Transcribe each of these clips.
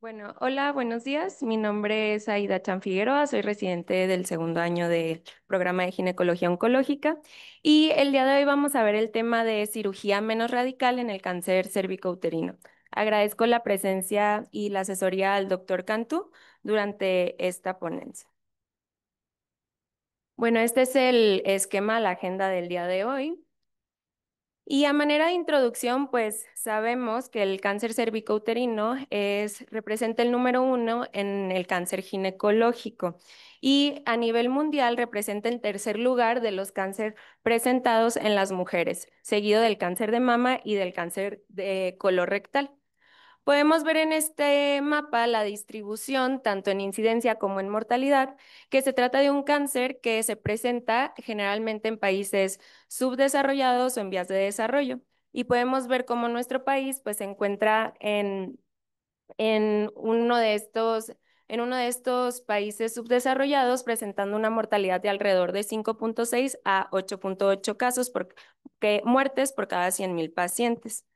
Bueno, hola, buenos días. Mi nombre es Aida Chan Figueroa, soy residente del segundo año del programa de ginecología oncológica y el día de hoy vamos a ver el tema de cirugía menos radical en el cáncer cervicouterino. Agradezco la presencia y la asesoría al doctor Cantú durante esta ponencia. Bueno, este es el esquema, la agenda del día de hoy. Y a manera de introducción, pues sabemos que el cáncer cervicouterino representa el número uno en el cáncer ginecológico y a nivel mundial representa el tercer lugar de los cánceres presentados en las mujeres, seguido del cáncer de mama y del cáncer de colorectal. Podemos ver en este mapa la distribución, tanto en incidencia como en mortalidad, que se trata de un cáncer que se presenta generalmente en países subdesarrollados o en vías de desarrollo. Y podemos ver cómo nuestro país pues, se encuentra en en uno de estos países subdesarrollados, presentando una mortalidad de alrededor de 5.6 a 8.8 casos muertes por cada 100.000 pacientes.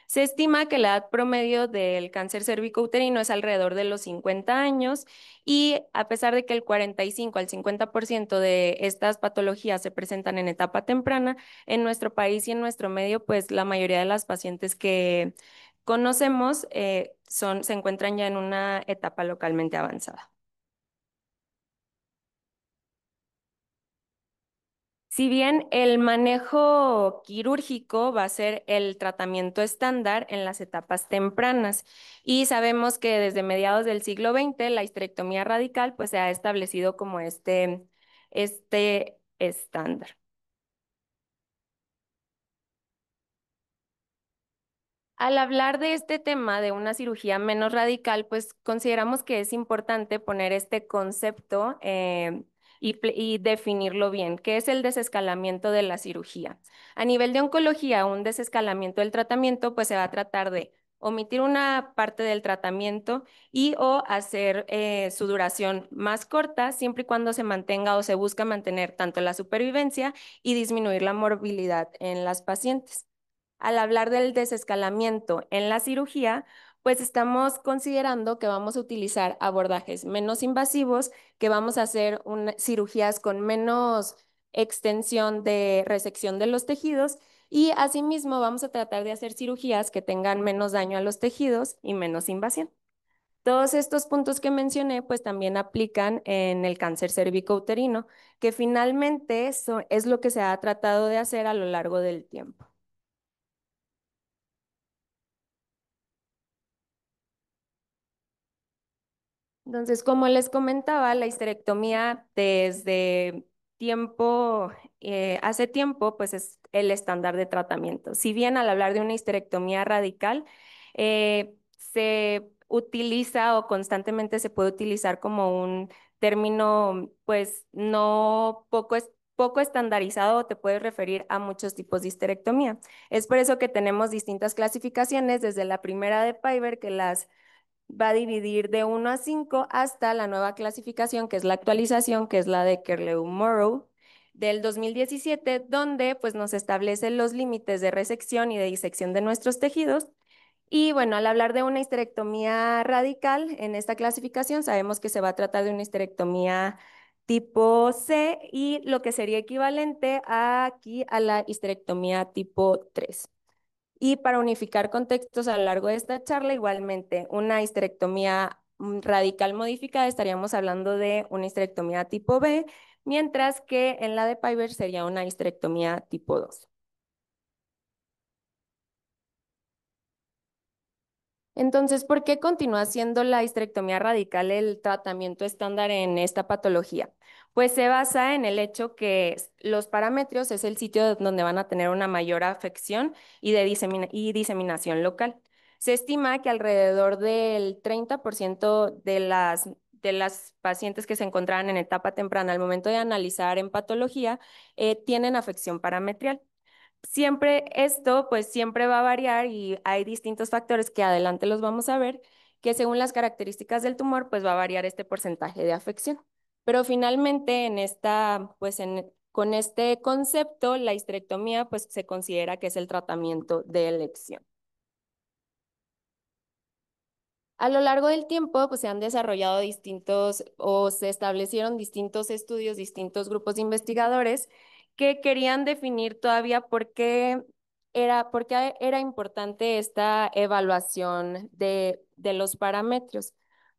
Se estima que la edad promedio del cáncer cervicouterino es alrededor de los 50 años y a pesar de que el 45 al 50% de estas patologías se presentan en etapa temprana, en nuestro país y en nuestro medio, pues la mayoría de las pacientes que conocemos se encuentran ya en una etapa localmente avanzada. Si bien el manejo quirúrgico va a ser el tratamiento estándar en las etapas tempranas y sabemos que desde mediados del siglo XX la histerectomía radical pues se ha establecido como este estándar. Al hablar de este tema de una cirugía menos radical, pues consideramos que es importante poner este concepto y definirlo bien, que es el desescalamiento de la cirugía. A nivel de oncología, un desescalamiento del tratamiento, pues se va a tratar de omitir una parte del tratamiento y o hacer su duración más corta, siempre y cuando se mantenga o se busca mantener tanto la supervivencia y disminuir la morbilidad en las pacientes. Al hablar del desescalamiento en la cirugía, pues estamos considerando que vamos a utilizar abordajes menos invasivos, que vamos a hacer cirugías con menos extensión de resección de los tejidos y asimismo vamos a tratar de hacer cirugías que tengan menos daño a los tejidos y menos invasión. Todos estos puntos que mencioné, pues también aplican en el cáncer cervicouterino, que finalmente eso es lo que se ha tratado de hacer a lo largo del tiempo. Entonces, como les comentaba, la histerectomía desde hace tiempo, pues es el estándar de tratamiento. Si bien al hablar de una histerectomía radical, se utiliza o constantemente se puede utilizar como un término, pues no poco estandarizado, te puedes referir a muchos tipos de histerectomía. Es por eso que tenemos distintas clasificaciones, desde la primera de Piver, que las va a dividir de 1 a 5 hasta la nueva clasificación, que es la actualización, que es la de Kerleu-Morrow del 2017, donde pues nos establece los límites de resección y de disección de nuestros tejidos. Y bueno, al hablar de una histerectomía radical en esta clasificación, sabemos que se va a tratar de una histerectomía tipo C y lo que sería equivalente aquí a la histerectomía tipo 3. Y para unificar contextos a lo largo de esta charla, igualmente, una histerectomía radical modificada, estaríamos hablando de una histerectomía tipo B, mientras que en la de Piver sería una histerectomía tipo 2. Entonces, ¿por qué continúa siendo la histerectomía radical el tratamiento estándar en esta patología? Pues se basa en el hecho que los parámetros es el sitio donde van a tener una mayor afección y diseminación local. Se estima que alrededor del 30% de las pacientes que se encontraban en etapa temprana al momento de analizar en patología tienen afección parametrial. Siempre esto, pues siempre va a variar y hay distintos factores que adelante los vamos a ver, que según las características del tumor, pues va a variar este porcentaje de afección. Pero finalmente con este concepto, la histerectomía, pues se considera que es el tratamiento de elección. A lo largo del tiempo, pues se han desarrollado distintos o se establecieron distintos estudios, distintos grupos de investigadores que querían definir todavía por qué era importante esta evaluación de los parámetros.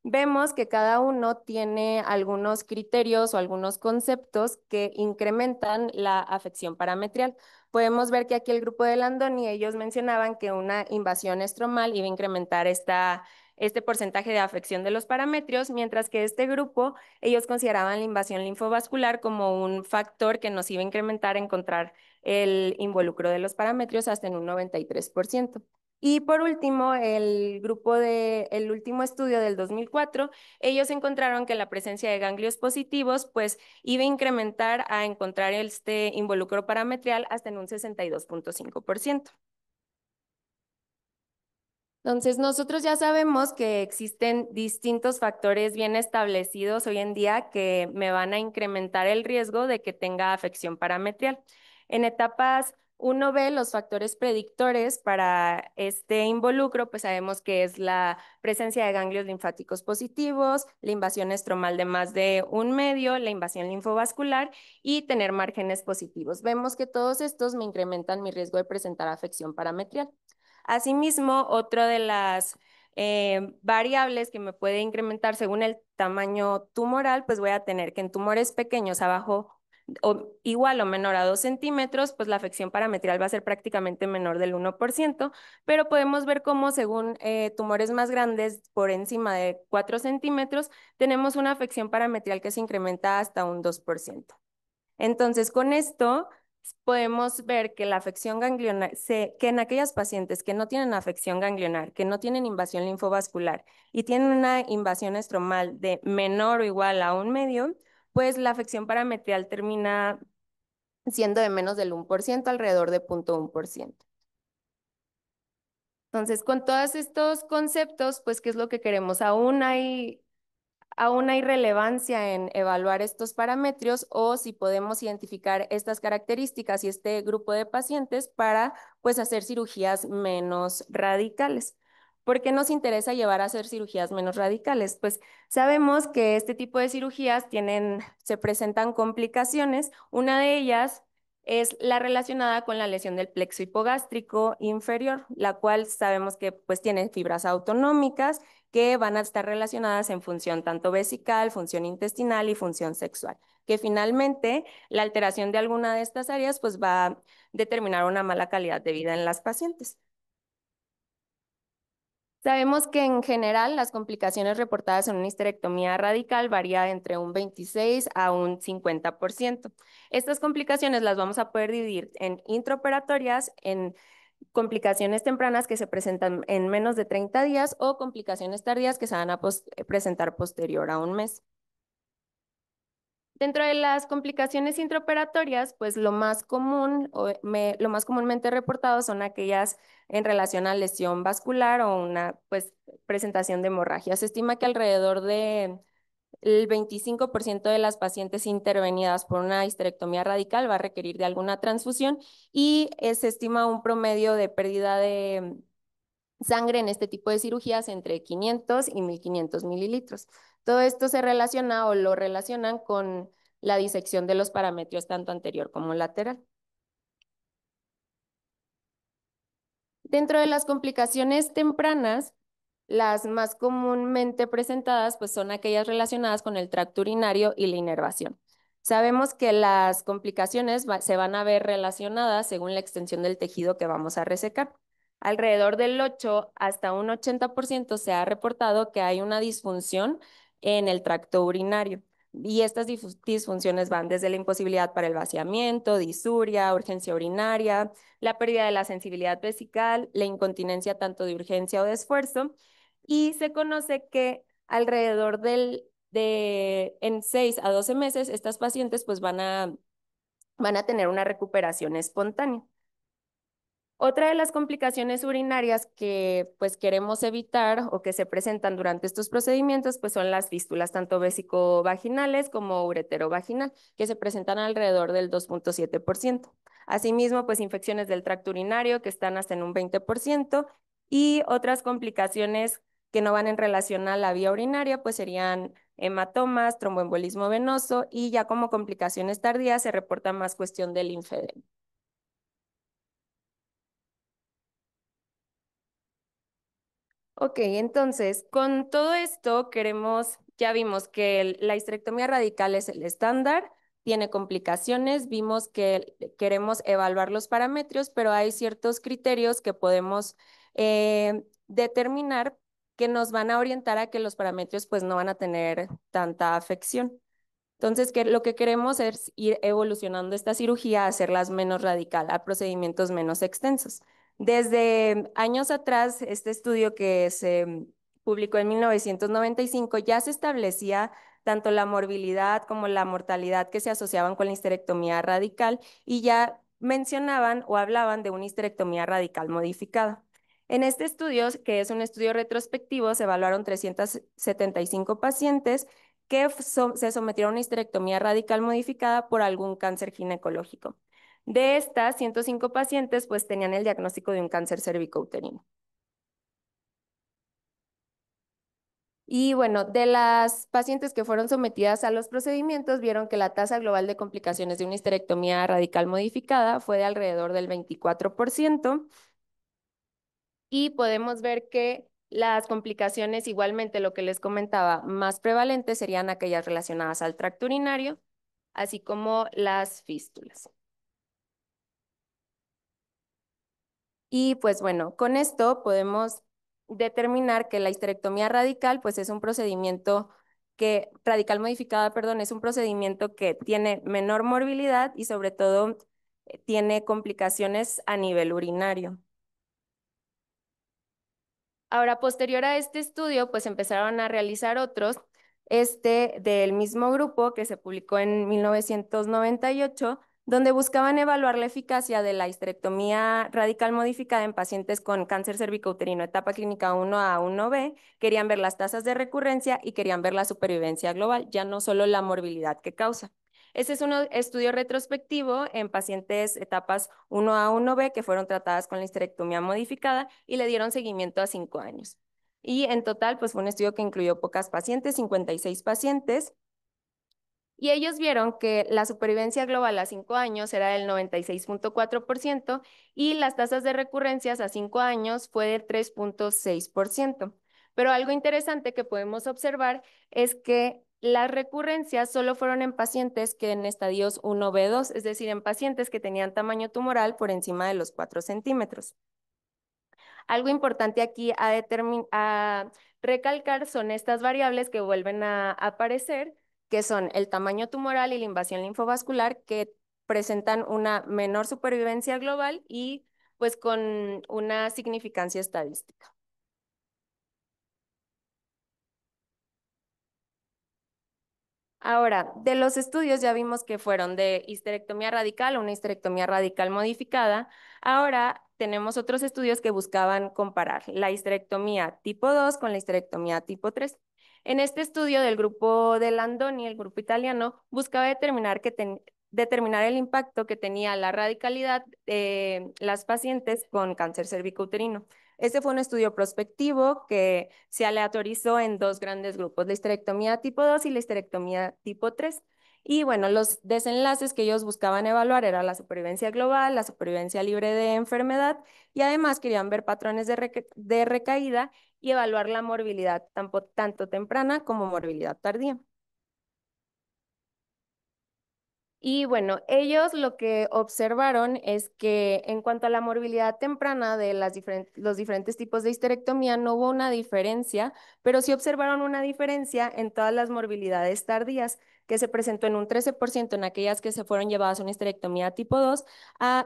Vemos que cada uno tiene algunos criterios o algunos conceptos que incrementan la afección parametrial. Podemos ver que aquí el grupo de Landoni, ellos mencionaban que una invasión estromal iba a incrementar este porcentaje de afección de los parametrios, mientras que este grupo, ellos consideraban la invasión linfovascular como un factor que nos iba a incrementar encontrar el involucro de los parametrios hasta en un 93%. Y por último, el último estudio del 2004, ellos encontraron que la presencia de ganglios positivos, pues iba a incrementar a encontrar este involucro parametrial hasta en un 62.5%. Entonces, nosotros ya sabemos que existen distintos factores bien establecidos hoy en día que me van a incrementar el riesgo de que tenga afección parametrial. En etapas 1B, los factores predictores para este involucro, pues sabemos que es la presencia de ganglios linfáticos positivos, la invasión estromal de más de 1 medio, la invasión linfovascular y tener márgenes positivos. Vemos que todos estos me incrementan mi riesgo de presentar afección parametrial. Asimismo, otra de las variables que me puede incrementar según el tamaño tumoral, pues voy a tener que en tumores pequeños abajo o igual o menor a 2 centímetros, pues la afección parametrial va a ser prácticamente menor del 1%, pero podemos ver cómo según tumores más grandes por encima de 4 centímetros, tenemos una afección parametrial que se incrementa hasta un 2%. Entonces, con esto podemos ver que la afección ganglionar, que en aquellas pacientes que no tienen afección ganglionar, que no tienen invasión linfovascular y tienen una invasión estromal de menor o igual a 1 medio, pues la afección parametrial termina siendo de menos del 1%, alrededor de 0.1%. Entonces, con todos estos conceptos, pues, ¿qué es lo que queremos? Aún hay relevancia en evaluar estos parámetros o si podemos identificar estas características y este grupo de pacientes para pues hacer cirugías menos radicales. ¿Por qué nos interesa llevar a hacer cirugías menos radicales? Pues sabemos que este tipo de cirugías se presentan complicaciones. Una de ellas es la relacionada con la lesión del plexo hipogástrico inferior, la cual sabemos que pues tiene fibras autonómicas que van a estar relacionadas en función tanto vesical, función intestinal y función sexual, que finalmente la alteración de alguna de estas áreas pues va a determinar una mala calidad de vida en las pacientes. Sabemos que en general las complicaciones reportadas en una histerectomía radical varía entre un 26 a un 50%. Estas complicaciones las vamos a poder dividir en intraoperatorias, en complicaciones tempranas que se presentan en menos de 30 días o complicaciones tardías que se van a presentar posterior a 1 mes. Dentro de las complicaciones intraoperatorias, pues lo más comúnmente reportado son aquellas en relación a lesión vascular o una pues, presentación de hemorragia. Se estima que alrededor de el 25% de las pacientes intervenidas por una histerectomía radical va a requerir de alguna transfusión y se estima un promedio de pérdida de sangre en este tipo de cirugías entre 500 y 1500 mililitros. Todo esto se relaciona o lo relacionan con la disección de los parametrios tanto anterior como lateral. Dentro de las complicaciones tempranas, las más comúnmente presentadas pues, son aquellas relacionadas con el tracto urinario y la inervación. Sabemos que las complicaciones se van a ver relacionadas según la extensión del tejido que vamos a resecar. Alrededor del 8 hasta un 80% se ha reportado que hay una disfunción en el tracto urinario. Y estas disfunciones van desde la imposibilidad para el vaciamiento, disuria, urgencia urinaria, la pérdida de la sensibilidad vesical, la incontinencia tanto de urgencia o de esfuerzo, y se conoce que alrededor en 6 a 12 meses, estas pacientes pues van a tener una recuperación espontánea. Otra de las complicaciones urinarias que pues queremos evitar o que se presentan durante estos procedimientos pues son las fístulas tanto vesicovaginales como ureterovaginal que se presentan alrededor del 2.7%. Asimismo pues infecciones del tracto urinario que están hasta en un 20% y otras complicaciones que no van en relación a la vía urinaria, pues serían hematomas, tromboembolismo venoso y ya como complicaciones tardías se reporta más cuestión del linfedema. Ok, entonces, con todo esto queremos, ya vimos que la histerectomía radical es el estándar, tiene complicaciones, vimos que queremos evaluar los parámetros, pero hay ciertos criterios que podemos determinar que nos van a orientar a que los parámetros pues no van a tener tanta afección. Entonces, lo que queremos es ir evolucionando esta cirugía a hacerlas menos radical, a procedimientos menos extensos. Desde años atrás, este estudio que se publicó en 1995 ya se establecía tanto la morbilidad como la mortalidad que se asociaban con la histerectomía radical y ya mencionaban o hablaban de una histerectomía radical modificada. En este estudio, que es un estudio retrospectivo, se evaluaron 375 pacientes que se sometieron a una histerectomía radical modificada por algún cáncer ginecológico. De estas, 105 pacientes pues tenían el diagnóstico de un cáncer cervicouterino. Y bueno, de las pacientes que fueron sometidas a los procedimientos, vieron que la tasa global de complicaciones de una histerectomía radical modificada fue de alrededor del 24%. Y podemos ver que las complicaciones, igualmente lo que les comentaba, más prevalentes serían aquellas relacionadas al tracto urinario, así como las fístulas. Y pues bueno, con esto podemos determinar que la histerectomía radical, pues es un procedimiento radical modificada, perdón, es un procedimiento que tiene menor morbilidad y sobre todo tiene complicaciones a nivel urinario. Ahora, posterior a este estudio, pues empezaron a realizar otros, este del mismo grupo que se publicó en 1998, donde buscaban evaluar la eficacia de la histerectomía radical modificada en pacientes con cáncer cervicouterino etapa clínica 1A, 1B, querían ver las tasas de recurrencia y querían ver la supervivencia global, ya no solo la morbilidad que causa. Este es un estudio retrospectivo en pacientes etapas 1A, 1B que fueron tratadas con la histerectomía modificada y le dieron seguimiento a 5 años. Y en total, pues fue un estudio que incluyó pocas pacientes, 56 pacientes, y ellos vieron que la supervivencia global a 5 años era del 96.4% y las tasas de recurrencias a 5 años fue del 3.6%. Pero algo interesante que podemos observar es que las recurrencias solo fueron en pacientes que en estadios 1B2, es decir, en pacientes que tenían tamaño tumoral por encima de los 4 centímetros. Algo importante aquí a recalcar son estas variables que vuelven a aparecer, que son el tamaño tumoral y la invasión linfovascular, que presentan una menor supervivencia global y pues con una significancia estadística. Ahora, de los estudios ya vimos que fueron de histerectomía radical o una histerectomía radical modificada. Ahora tenemos otros estudios que buscaban comparar la histerectomía tipo 2 con la histerectomía tipo 3. En este estudio del grupo de Landoni, el grupo italiano, buscaba determinar el impacto que tenía la radicalidad de las pacientes con cáncer cervicouterino. Este fue un estudio prospectivo que se aleatorizó en dos grandes grupos, la histerectomía tipo 2 y la histerectomía tipo 3. Y bueno, los desenlaces que ellos buscaban evaluar era la supervivencia global, la supervivencia libre de enfermedad y además querían ver patrones de recaída y evaluar la morbilidad, tanto temprana como morbilidad tardía. Y bueno, ellos lo que observaron es que en cuanto a la morbilidad temprana de los diferentes tipos de histerectomía, no hubo una diferencia, pero sí observaron una diferencia en todas las morbilidades tardías, que se presentó en un 13% en aquellas que se fueron llevadas a una histerectomía tipo 2,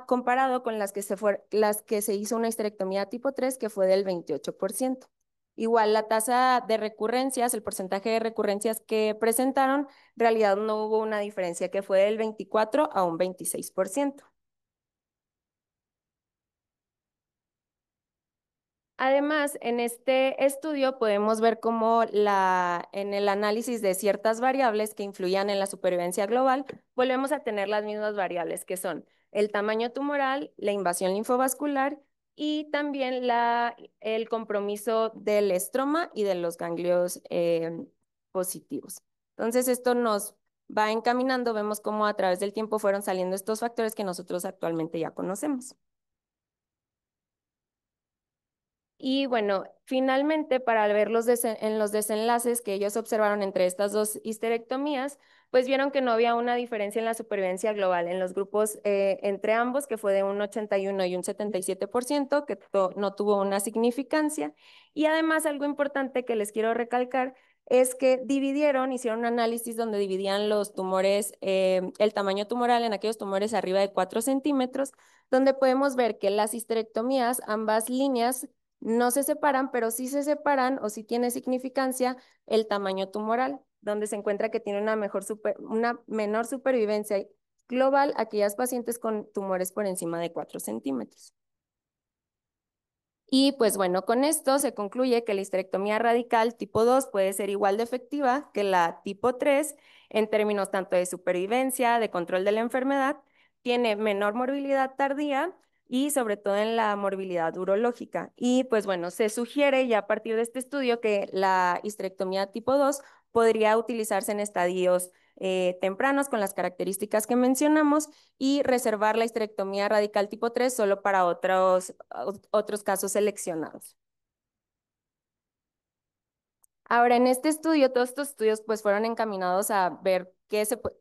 comparado con las que se hizo una histerectomía tipo 3, que fue del 28%. Igual la tasa de recurrencias, el porcentaje de recurrencias que presentaron, en realidad no hubo una diferencia que fue del 24 a un 26%. Además, en este estudio podemos ver cómo en el análisis de ciertas variables que influían en la supervivencia global, volvemos a tener las mismas variables que son el tamaño tumoral, la invasión linfovascular y también el compromiso del estroma y de los ganglios positivos. Entonces, esto nos va encaminando, vemos cómo a través del tiempo fueron saliendo estos factores que nosotros actualmente ya conocemos. Y bueno, finalmente, para ver en los desenlaces que ellos observaron entre estas dos histerectomías, pues vieron que no había una diferencia en la supervivencia global en los grupos entre ambos, que fue de un 81 y un 77%, que no tuvo una significancia. Y además, algo importante que les quiero recalcar es que hicieron un análisis donde dividían los tumores, el tamaño tumoral en aquellos tumores arriba de 4 centímetros, donde podemos ver que las histerectomías, ambas líneas, no se separan, pero sí se separan o sí tiene significancia el tamaño tumoral, donde se encuentra que tiene una menor supervivencia global aquellas pacientes con tumores por encima de 4 centímetros. Y pues bueno, con esto se concluye que la histerectomía radical tipo 2 puede ser igual de efectiva que la tipo 3 en términos tanto de supervivencia, de control de la enfermedad, tiene menor morbilidad tardía y sobre todo en la morbilidad urológica. Y pues bueno, se sugiere ya a partir de este estudio que la histerectomía tipo 2 podría utilizarse en estadios tempranos con las características que mencionamos y reservar la histerectomía radical tipo 3 solo para otros casos seleccionados. Ahora, en este estudio, todos estos estudios pues fueron encaminados a ver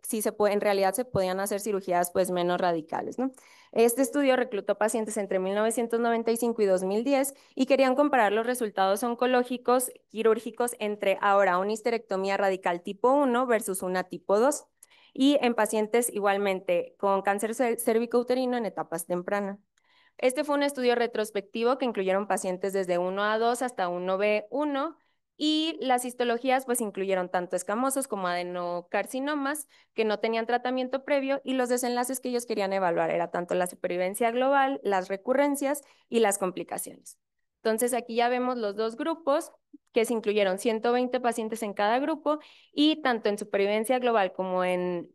si en realidad se podían hacer cirugías pues menos radicales, ¿no? Este estudio reclutó pacientes entre 1995 y 2010 y querían comparar los resultados oncológicos quirúrgicos entre ahora una histerectomía radical tipo 1 versus una tipo 2 y en pacientes igualmente con cáncer cervicouterino en etapas tempranas. Este fue un estudio retrospectivo que incluyeron pacientes desde 1A2 hasta 1B1 y las histologías pues incluyeron tanto escamosos como adenocarcinomas que no tenían tratamiento previo y los desenlaces que ellos querían evaluar era tanto la supervivencia global, las recurrencias y las complicaciones. Entonces aquí ya vemos los dos grupos que se incluyeron 120 pacientes en cada grupo y tanto en supervivencia global como en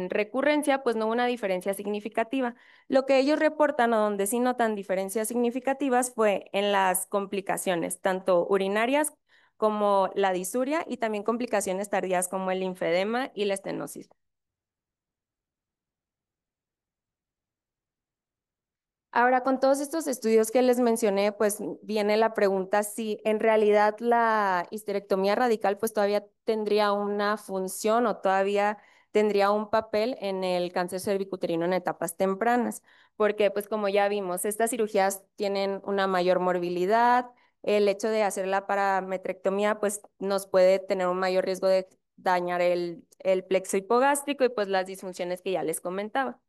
recurrencia pues no hubo una diferencia significativa. Lo que ellos reportan o donde sí notan diferencias significativas fue en las complicaciones, tanto urinarias como la disuria y también complicaciones tardías como el linfedema y la estenosis. Ahora, con todos estos estudios que les mencioné, pues viene la pregunta si en realidad la histerectomía radical pues todavía tendría una función o todavía tendría un papel en el cáncer cervicuterino en etapas tempranas, porque pues como ya vimos, estas cirugías tienen una mayor morbilidad, el hecho de hacer la parametrectomía pues nos puede tener un mayor riesgo de dañar el plexo hipogástrico y pues las disfunciones que ya les comentaba.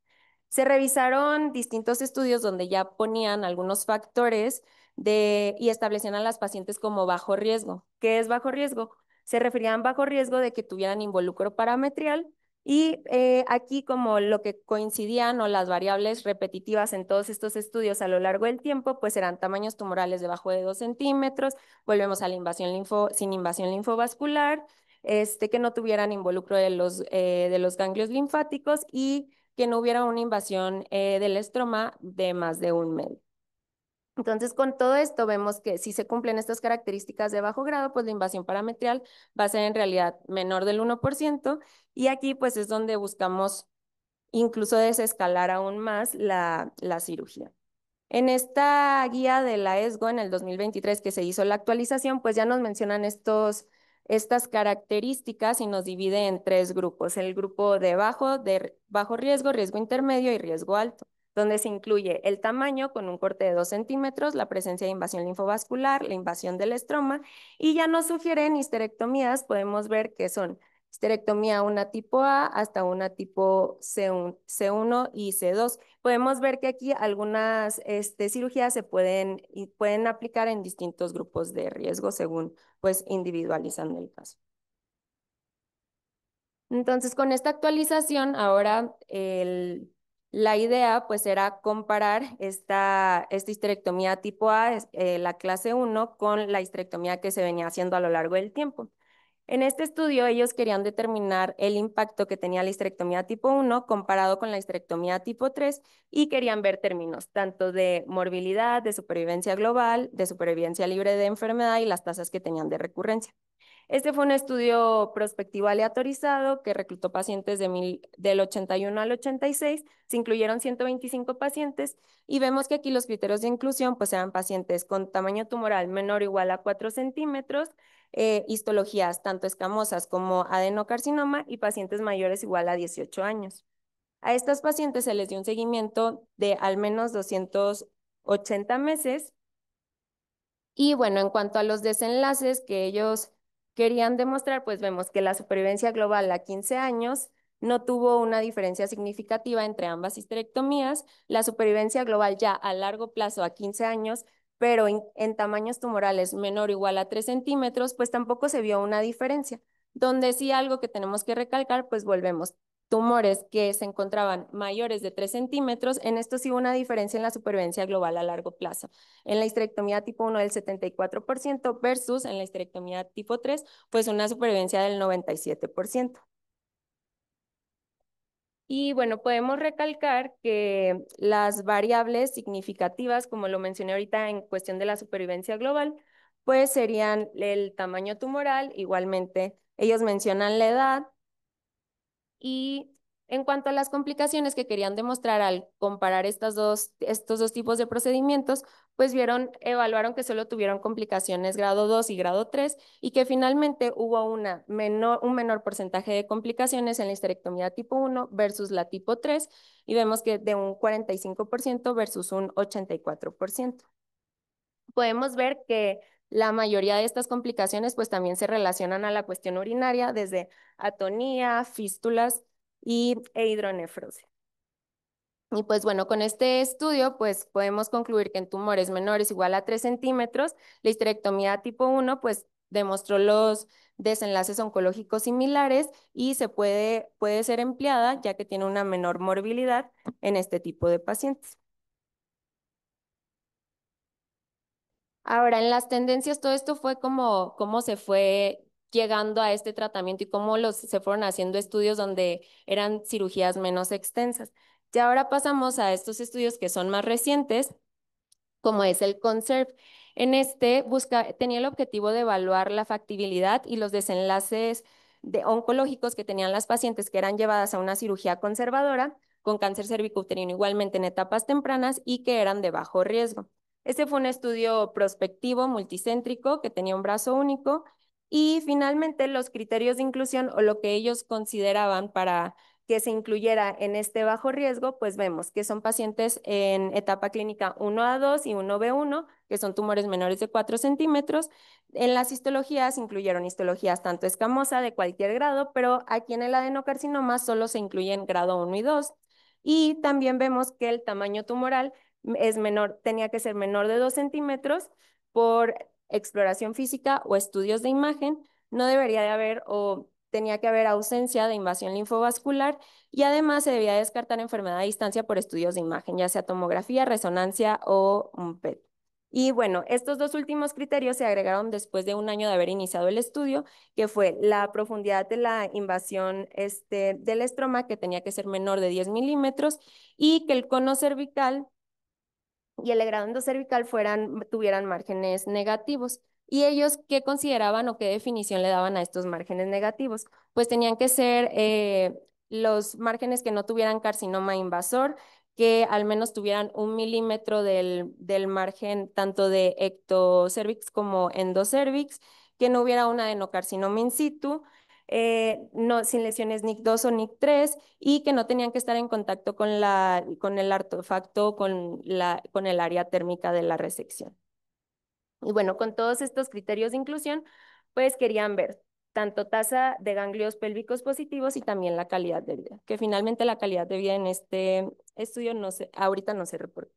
Se revisaron distintos estudios donde ya ponían algunos factores y establecían a las pacientes como bajo riesgo. ¿Qué es bajo riesgo? Se referían bajo riesgo de que tuvieran involucro parametrial y aquí como lo que coincidían o las variables repetitivas en todos estos estudios a lo largo del tiempo, pues eran tamaños tumorales debajo de 2 centímetros, volvemos a la sin invasión linfovascular, que no tuvieran involucro de los ganglios linfáticos y que no hubiera una invasión del estroma de más de 1 medio. Entonces, con todo esto vemos que si se cumplen estas características de bajo grado, pues la invasión parametrial va a ser en realidad menor del 1% y aquí pues es donde buscamos incluso desescalar aún más la cirugía. En esta guía de la ESGO en el 2023 que se hizo la actualización, pues ya nos mencionan estas características y nos divide en 3 grupos. El grupo de bajo riesgo, riesgo intermedio y riesgo alto, donde se incluye el tamaño con un corte de 2 centímetros, la presencia de invasión linfovascular, la invasión del estroma, y ya nos sugieren histerectomías, podemos ver que son histerectomía una tipo A hasta una tipo C1 y C2. Podemos ver que aquí algunas cirugías pueden aplicar en distintos grupos de riesgo según pues individualizando el caso. Entonces, con esta actualización, ahora la idea pues era comparar esta histerectomía tipo A, la clase 1, con la histerectomía que se venía haciendo a lo largo del tiempo. En este estudio, ellos querían determinar el impacto que tenía la histerectomía tipo 1 comparado con la histerectomía tipo 3 y querían ver términos tanto de morbilidad, de supervivencia global, de supervivencia libre de enfermedad y las tasas que tenían de recurrencia. Este fue un estudio prospectivo aleatorizado que reclutó pacientes del 81 al 86, se incluyeron 125 pacientes y vemos que aquí los criterios de inclusión pues eran pacientes con tamaño tumoral menor o igual a 4 centímetros, histologías tanto escamosas como adenocarcinoma y pacientes mayores igual a 18 años. A estos pacientes se les dio un seguimiento de al menos 280 meses y bueno, en cuanto a los desenlaces que ellos querían demostrar, pues vemos que la supervivencia global a 15 años no tuvo una diferencia significativa entre ambas histerectomías. La supervivencia global ya a largo plazo a 15 años, pero en tamaños tumorales menor o igual a 3 centímetros, pues tampoco se vio una diferencia. Donde sí algo que tenemos que recalcar, pues volvemos. Tumores que se encontraban mayores de 3 centímetros, en esto sí hubo una diferencia en la supervivencia global a largo plazo en la histerectomía tipo 1 del 74% versus en la histerectomía tipo 3, pues una supervivencia del 97%. Y bueno, podemos recalcar que las variables significativas, como lo mencioné ahorita en cuestión de la supervivencia global, pues serían el tamaño tumoral, igualmente ellos mencionan la edad, y en cuanto a las complicaciones que querían demostrar al comparar estos dos tipos de procedimientos, pues evaluaron que solo tuvieron complicaciones grado 2 y grado 3 y que finalmente hubo un menor porcentaje de complicaciones en la histerectomía tipo 1 versus la tipo 3 y vemos que de un 45% versus un 84%. Podemos ver que la mayoría de estas complicaciones pues también se relacionan a la cuestión urinaria, desde atonía, fístulas e hidronefrosis. Y pues bueno, con este estudio pues podemos concluir que en tumores menores igual a 3 centímetros, la histerectomía tipo 1 pues demostró los desenlaces oncológicos similares y puede ser empleada ya que tiene una menor morbilidad en este tipo de pacientes. Ahora, en las tendencias, todo esto fue como cómo se fue llegando a este tratamiento y cómo se fueron haciendo estudios donde eran cirugías menos extensas. Y ahora pasamos a estos estudios que son más recientes, como es el CONSERVE. En este tenía el objetivo de evaluar la factibilidad y los desenlaces oncológicos que tenían las pacientes que eran llevadas a una cirugía conservadora con cáncer cervicouterino igualmente en etapas tempranas y que eran de bajo riesgo. Este fue un estudio prospectivo, multicéntrico, que tenía un brazo único y finalmente los criterios de inclusión o lo que ellos consideraban para que se incluyera en este bajo riesgo, pues vemos que son pacientes en etapa clínica 1A2 y 1B1, que son tumores menores de 4 centímetros. En las histologías incluyeron histologías tanto escamosa de cualquier grado, pero aquí en el adenocarcinoma solo se incluyen grado 1 y 2. Y también vemos que el tamaño tumoral es menor, tenía que ser menor de 2 centímetros por exploración física o estudios de imagen. No debería de haber o tenía que haber ausencia de invasión linfovascular y además se debía descartar enfermedad a distancia por estudios de imagen, ya sea tomografía, resonancia o un PET. Y bueno, estos dos últimos criterios se agregaron después de un año de haber iniciado el estudio, que fue la profundidad de la invasión del estroma, que tenía que ser menor de 10 milímetros, y que el cono cervical y el legrado cervical tuvieran márgenes negativos. ¿Y ellos qué consideraban o qué definición le daban a estos márgenes negativos? Pues tenían que ser los márgenes que no tuvieran carcinoma invasor, que al menos tuvieran 1 milímetro del margen tanto de ectocervix como endocervix, que no hubiera un adenocarcinoma in situ, no, sin lesiones NIC2 o NIC3 y que no tenían que estar en contacto con el artefacto, con el área térmica de la resección. Y bueno, con todos estos criterios de inclusión, pues querían ver tanto tasa de ganglios pélvicos positivos y también la calidad de vida, que finalmente la calidad de vida en este estudio ahorita no se reporta.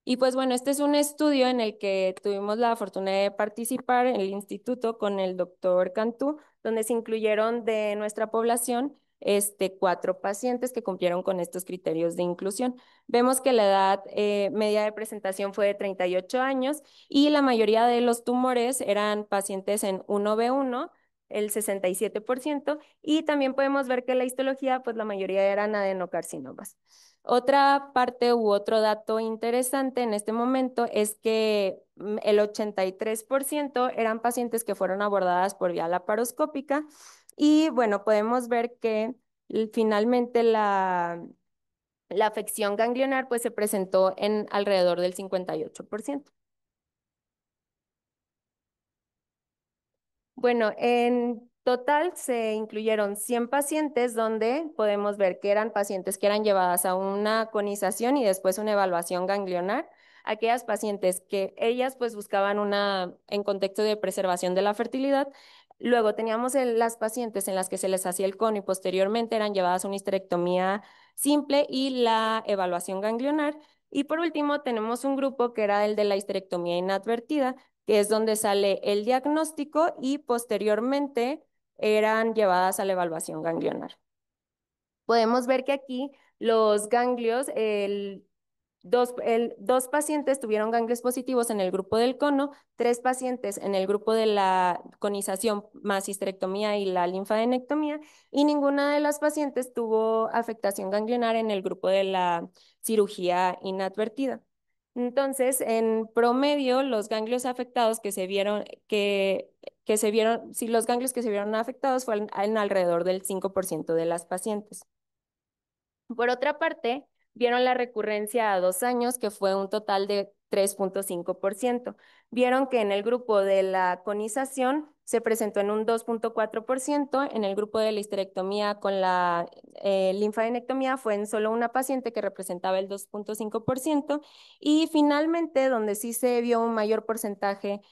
Y pues bueno, este es un estudio en el que tuvimos la fortuna de participar en el instituto con el doctor Cantú, donde se incluyeron de nuestra población 4 pacientes que cumplieron con estos criterios de inclusión. Vemos que la edad media de presentación fue de 38 años y la mayoría de los tumores eran pacientes en 1B1, el 67%, y también podemos ver que la histología, pues la mayoría eran adenocarcinomas. Otra parte u otro dato interesante en este momento es que el 83% eran pacientes que fueron abordadas por vía laparoscópica, y bueno, podemos ver que finalmente la afección ganglionar pues se presentó en alrededor del 58%. Bueno, en total se incluyeron 100 pacientes donde podemos ver que eran pacientes que eran llevadas a una conización y después una evaluación ganglionar. Aquellas pacientes que ellas pues buscaban en contexto de preservación de la fertilidad. Luego teníamos las pacientes en las que se les hacía el cono y posteriormente eran llevadas a una histerectomía simple y la evaluación ganglionar. Y por último tenemos un grupo que era el de la histerectomía inadvertida, que es donde sale el diagnóstico y posteriormente eran llevadas a la evaluación ganglionar. Podemos ver que aquí los ganglios, dos pacientes tuvieron ganglios positivos en el grupo del cono, 3 pacientes en el grupo de la conización más histerectomía y la linfadenectomía, y ninguna de las pacientes tuvo afectación ganglionar en el grupo de la cirugía inadvertida. Entonces, en promedio, los ganglios afectados si los ganglios que se vieron afectados fueron en alrededor del 5% de las pacientes. Por otra parte, vieron la recurrencia a 2 años, que fue un total de 3,5%. Vieron que en el grupo de la conización se presentó en un 2,4%, en el grupo de la histerectomía con la linfadenectomía fue en solo una paciente que representaba el 2,5%, y finalmente donde sí se vio un mayor porcentaje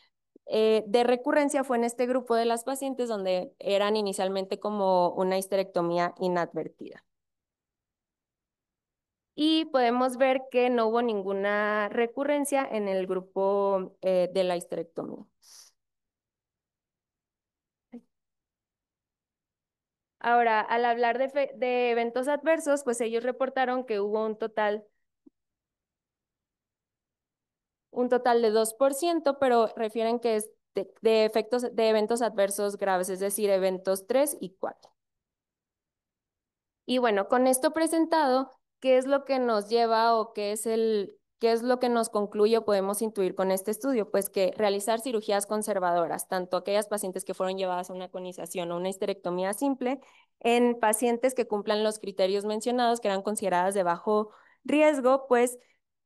de recurrencia fue en este grupo de las pacientes donde eran inicialmente como una histerectomía inadvertida. Y podemos ver que no hubo ninguna recurrencia en el grupo de la histerectomía. Ahora, al hablar de eventos adversos, pues ellos reportaron que hubo un total de 2%, pero refieren que es de eventos adversos graves, es decir, eventos 3 y 4. Y bueno, con esto presentado, ¿qué es lo que nos lleva o qué es lo que nos concluye o podemos intuir con este estudio? Pues que realizar cirugías conservadoras, tanto aquellas pacientes que fueron llevadas a una conización o una histerectomía simple, en pacientes que cumplan los criterios mencionados, que eran consideradas de bajo riesgo, pues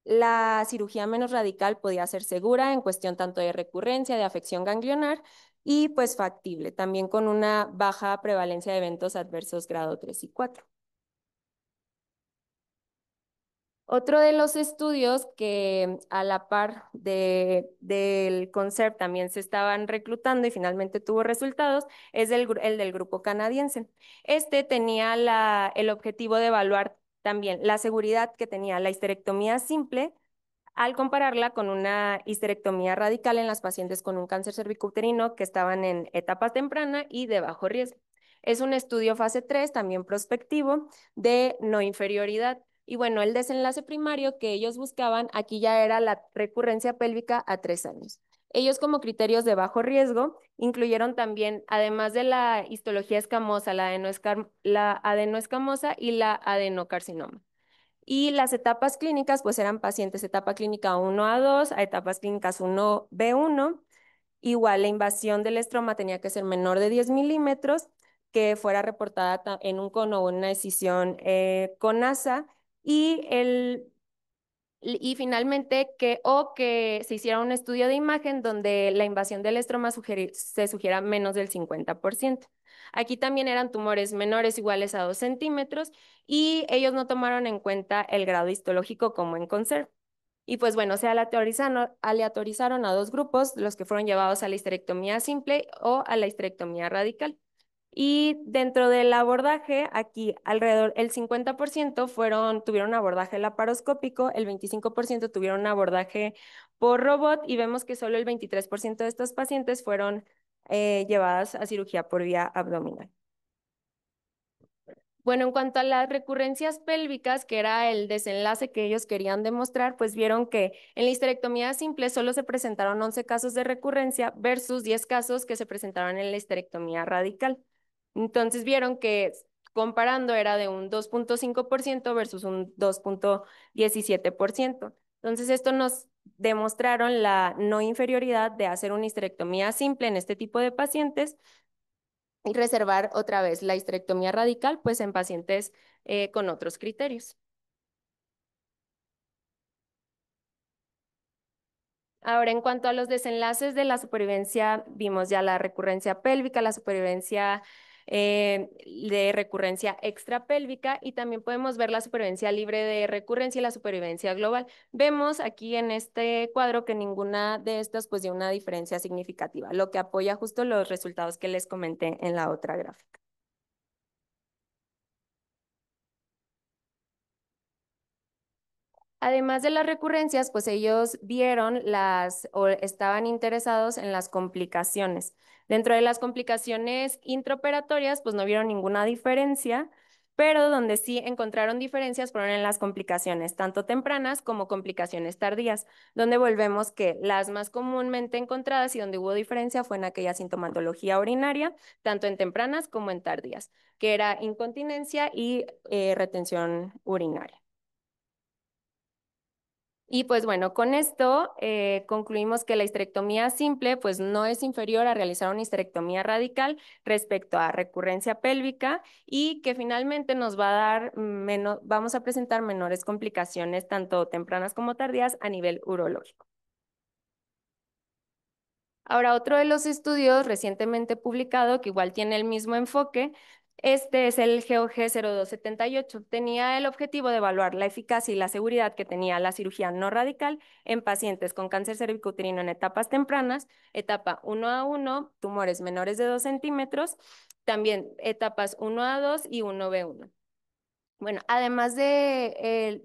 la cirugía menos radical podía ser segura en cuestión tanto de recurrencia, de afección ganglionar, y pues factible, también con una baja prevalencia de eventos adversos grado 3 y 4. Otro de los estudios que a la par del CONCERT también se estaban reclutando y finalmente tuvo resultados es el del grupo canadiense. Este tenía el objetivo de evaluar también la seguridad que tenía la histerectomía simple al compararla con una histerectomía radical en las pacientes con un cáncer cervicouterino que estaban en etapa temprana y de bajo riesgo. Es un estudio fase 3, también prospectivo, de no inferioridad. Y bueno, el desenlace primario que ellos buscaban aquí ya era la recurrencia pélvica a 3 años. Ellos, como criterios de bajo riesgo, incluyeron también, además de la histología escamosa, la adenoescamosa y la adenocarcinoma. Y las etapas clínicas, pues eran pacientes etapa clínica 1A2 a etapas clínicas 1B1. Igual la invasión del estroma tenía que ser menor de 10 milímetros, que fuera reportada en un cono o una decisión con ASA, y y finalmente que se hiciera un estudio de imagen donde la invasión del estroma se sugiera menos del 50%. Aquí también eran tumores menores iguales a 2 centímetros, y ellos no tomaron en cuenta el grado histológico como en CONCERT. Y pues bueno, se aleatorizaron a 2 grupos, los que fueron llevados a la histerectomía simple o a la histerectomía radical. Y dentro del abordaje, aquí alrededor, el 50% tuvieron abordaje laparoscópico, el 25% tuvieron un abordaje por robot, y vemos que solo el 23% de estos pacientes fueron llevadas a cirugía por vía abdominal. Bueno, en cuanto a las recurrencias pélvicas, que era el desenlace que ellos querían demostrar, pues vieron que en la histerectomía simple solo se presentaron 11 casos de recurrencia versus 10 casos que se presentaron en la histerectomía radical. Entonces vieron que comparando era de un 2,5% versus un 2,17%. Entonces esto nos demostraron la no inferioridad de hacer una histerectomía simple en este tipo de pacientes y reservar otra vez la histerectomía radical, pues en pacientes con otros criterios. Ahora, en cuanto a los desenlaces de la supervivencia, vimos ya la recurrencia pélvica, la supervivencia de recurrencia extrapélvica y también podemos ver la supervivencia libre de recurrencia y la supervivencia global. Vemos aquí en este cuadro que ninguna de estas pues dio una diferencia significativa, lo que apoya justo los resultados que les comenté en la otra gráfica. Además de las recurrencias, pues ellos vieron o estaban interesados en las complicaciones. Dentro de las complicaciones intraoperatorias, pues no vieron ninguna diferencia, pero donde sí encontraron diferencias fueron en las complicaciones, tanto tempranas como complicaciones tardías, donde volvemos que las más comúnmente encontradas y donde hubo diferencia fue en aquella sintomatología urinaria, tanto en tempranas como en tardías, que era incontinencia y retención urinaria. Y pues bueno, con esto concluimos que la histerectomía simple pues no es inferior a realizar una histerectomía radical respecto a recurrencia pélvica y que finalmente nos va a dar menos, vamos a presentar menores complicaciones tanto tempranas como tardías a nivel urológico. Ahora, otro de los estudios recientemente publicado, que igual tiene el mismo enfoque, este es el GOG 0278. Tenía el objetivo de evaluar la eficacia y la seguridad que tenía la cirugía no radical en pacientes con cáncer cervicouterino en etapas tempranas, etapa 1A1, tumores menores de 2 centímetros, también etapas 1A2 y 1B1. Bueno, además del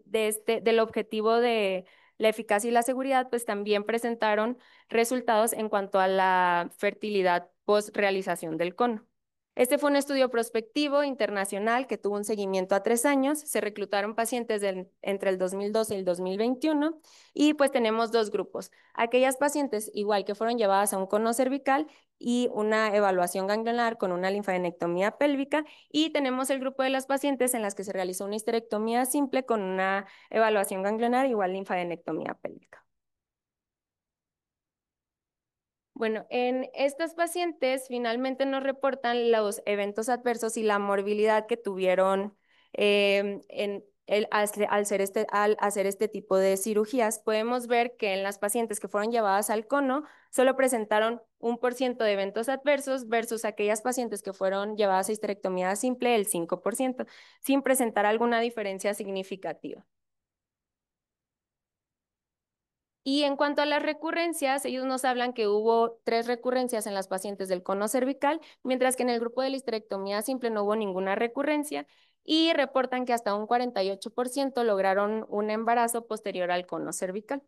objetivo de la eficacia y la seguridad, pues también presentaron resultados en cuanto a la fertilidad post realización del cono. Este fue un estudio prospectivo internacional que tuvo un seguimiento a 3 años. Se reclutaron pacientes entre el 2012 y el 2021 y pues tenemos dos grupos. Aquellas pacientes igual que fueron llevadas a un cono cervical y una evaluación ganglionar con una linfadenectomía pélvica y tenemos el grupo de las pacientes en las que se realizó una histerectomía simple con una evaluación ganglionar igual linfadenectomía pélvica. Bueno, en estas pacientes finalmente nos reportan los eventos adversos y la morbilidad que tuvieron al hacer este tipo de cirugías. Podemos ver que en las pacientes que fueron llevadas al cono solo presentaron 1% de eventos adversos versus aquellas pacientes que fueron llevadas a histerectomía simple, el 5%, sin presentar alguna diferencia significativa. Y en cuanto a las recurrencias, ellos nos hablan que hubo 3 recurrencias en las pacientes del cono cervical, mientras que en el grupo de la histerectomía simple no hubo ninguna recurrencia y reportan que hasta un 48% lograron un embarazo posterior al cono cervical.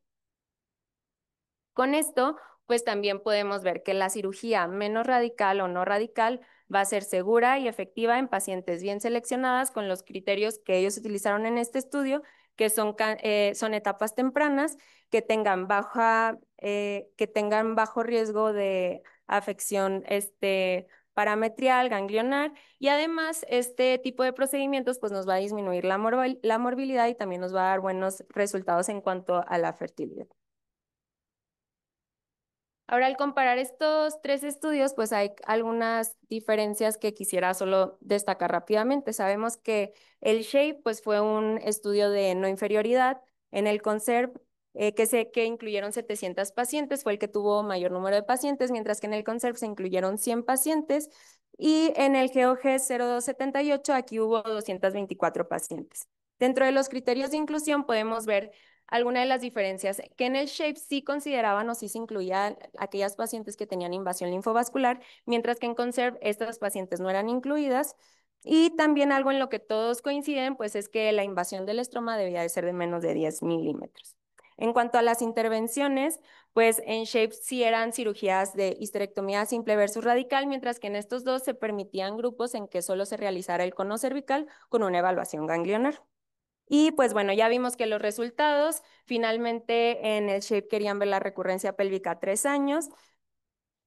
Con esto, pues también podemos ver que la cirugía menos radical o no radical va a ser segura y efectiva en pacientes bien seleccionadas con los criterios que ellos utilizaron en este estudio, que son etapas tempranas, que tengan bajo riesgo de afección parametrial, ganglionar, y además este tipo de procedimientos pues nos va a disminuir la morbilidad y también nos va a dar buenos resultados en cuanto a la fertilidad. Ahora, al comparar estos 3 estudios, pues hay algunas diferencias que quisiera solo destacar rápidamente. Sabemos que el SHAPE pues, fue un estudio de no inferioridad. En el CONSERV, que incluyeron 700 pacientes, fue el que tuvo mayor número de pacientes, mientras que en el CONSERV se incluyeron 100 pacientes. Y en el GOG 0278 aquí hubo 224 pacientes. Dentro de los criterios de inclusión podemos ver alguna de las diferencias, que en el SHAPE sí consideraban o sí se incluían aquellas pacientes que tenían invasión linfovascular, mientras que en CONSERV estas pacientes no eran incluidas. Y también algo en lo que todos coinciden, pues es que la invasión del estroma debía de ser de menos de 10 milímetros. En cuanto a las intervenciones, pues en SHAPE sí eran cirugías de histerectomía simple versus radical, mientras que en estos dos se permitían grupos en que solo se realizara el cono cervical con una evaluación ganglionar. Y pues bueno, ya vimos que los resultados, finalmente en el SHAPE querían ver la recurrencia pélvica a 3 años.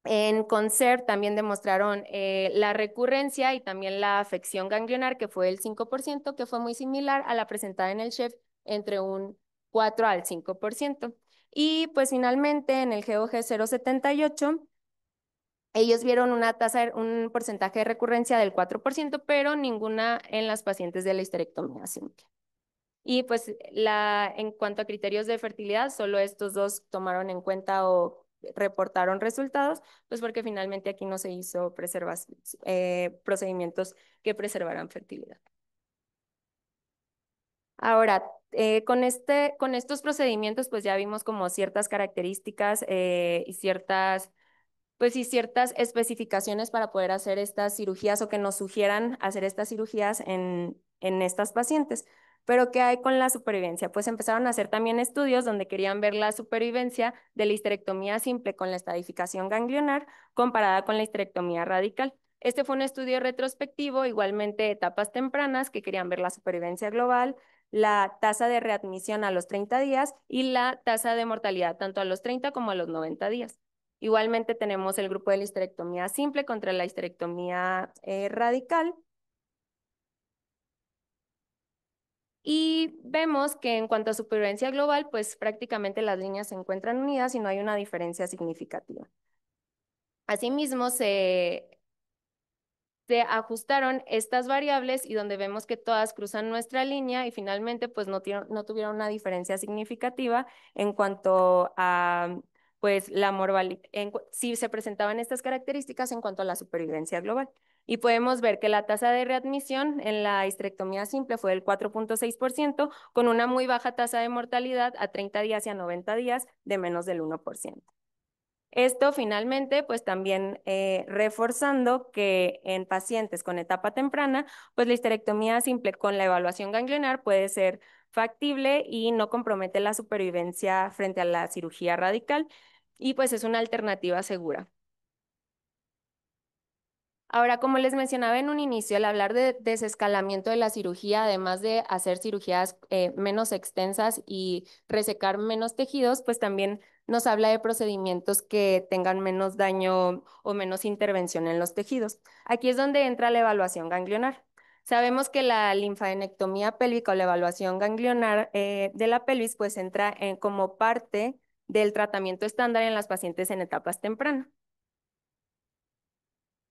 En CONCERT también demostraron la recurrencia y también la afección ganglionar, que fue el 5%, que fue muy similar a la presentada en el SHAPE, entre un 4 al 5%. Y pues finalmente en el GOG 078 ellos vieron una tasa, un porcentaje de recurrencia del 4%, pero ninguna en las pacientes de la histerectomía simple. Y pues en cuanto a criterios de fertilidad, solo estos dos tomaron en cuenta o reportaron resultados, pues porque finalmente aquí no se hizo procedimientos que preservaran fertilidad. Ahora, con estos procedimientos, pues ya vimos como ciertas características y ciertas pues sí, ciertas especificaciones para poder hacer estas cirugías o que nos sugieran hacer estas cirugías en estas pacientes. Pero ¿qué hay con la supervivencia? Pues empezaron a hacer también estudios donde querían ver la supervivencia de la histerectomía simple con la estadificación ganglionar comparada con la histerectomía radical. Este fue un estudio retrospectivo, igualmente etapas tempranas, que querían ver la supervivencia global, la tasa de readmisión a los 30 días y la tasa de mortalidad tanto a los 30 como a los 90 días. Igualmente tenemos el grupo de la histerectomía simple contra la histerectomía radical. Y vemos que en cuanto a supervivencia global, pues prácticamente las líneas se encuentran unidas y no hay una diferencia significativa. Asimismo, se ajustaron estas variables y donde vemos que todas cruzan nuestra línea y finalmente pues no tuvieron una diferencia significativa en cuanto a pues la mortalidad, si se presentaban estas características en cuanto a la supervivencia global. Y podemos ver que la tasa de readmisión en la histerectomía simple fue del 4.6%, con una muy baja tasa de mortalidad a 30 días y a 90 días de menos del 1%. Esto finalmente, pues también reforzando que en pacientes con etapa temprana, pues la histerectomía simple con la evaluación ganglionar puede ser factible y no compromete la supervivencia frente a la cirugía radical y pues es una alternativa segura. Ahora, como les mencionaba en un inicio, al hablar de desescalamiento de la cirugía, además de hacer cirugías menos extensas y resecar menos tejidos, pues también nos habla de procedimientos que tengan menos daño o menos intervención en los tejidos. Aquí es donde entra la evaluación ganglionar. Sabemos que la linfadenectomía pélvica o la evaluación ganglionar de la pelvis pues entra como parte del tratamiento estándar en las pacientes en etapas tempranas.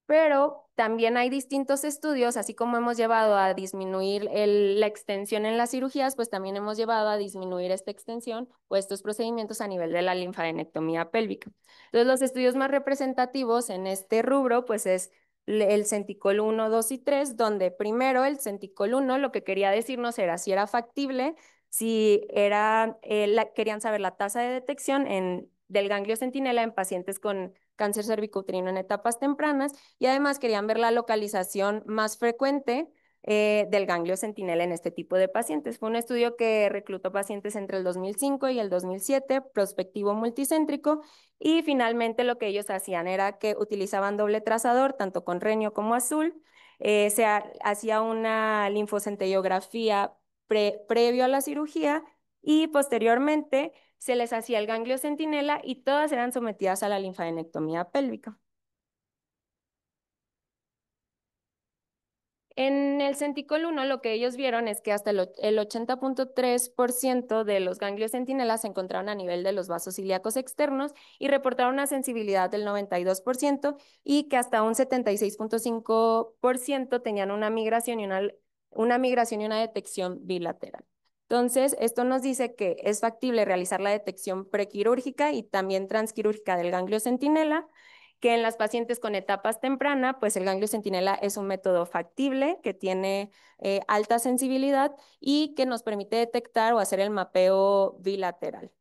Pero también hay distintos estudios, así como hemos llevado a disminuir la extensión en las cirugías, pues también hemos llevado a disminuir esta extensión o estos procedimientos a nivel de la linfadenectomía pélvica. Entonces, los estudios más representativos en este rubro, pues es el Centicol 1, 2 y 3, donde primero el Centicol 1 lo que quería decirnos era si era factible, si era, querían saber la tasa de detección del ganglio centinela en pacientes con cáncer cervicouterino en etapas tempranas y además querían ver la localización más frecuente del ganglio centinela en este tipo de pacientes. Fue un estudio que reclutó pacientes entre el 2005 y el 2007, prospectivo multicéntrico, y finalmente lo que ellos hacían era que utilizaban doble trazador, tanto con renio como azul, se hacía una linfocentellografía previo a la cirugía y posteriormente se les hacía el ganglio centinela y todas eran sometidas a la linfadenectomía pélvica. En el Centicol 1 lo que ellos vieron es que hasta el 80.3% de los ganglios centinelas se encontraron a nivel de los vasos ilíacos externos y reportaron una sensibilidad del 92% y que hasta un 76.5% tenían una migración y una detección bilateral. Entonces, esto nos dice que es factible realizar la detección prequirúrgica y también transquirúrgica del ganglio centinela, que en las pacientes con etapas tempranas, pues el ganglio centinela es un método factible que tiene alta sensibilidad y que nos permite detectar o hacer el mapeo bilateral.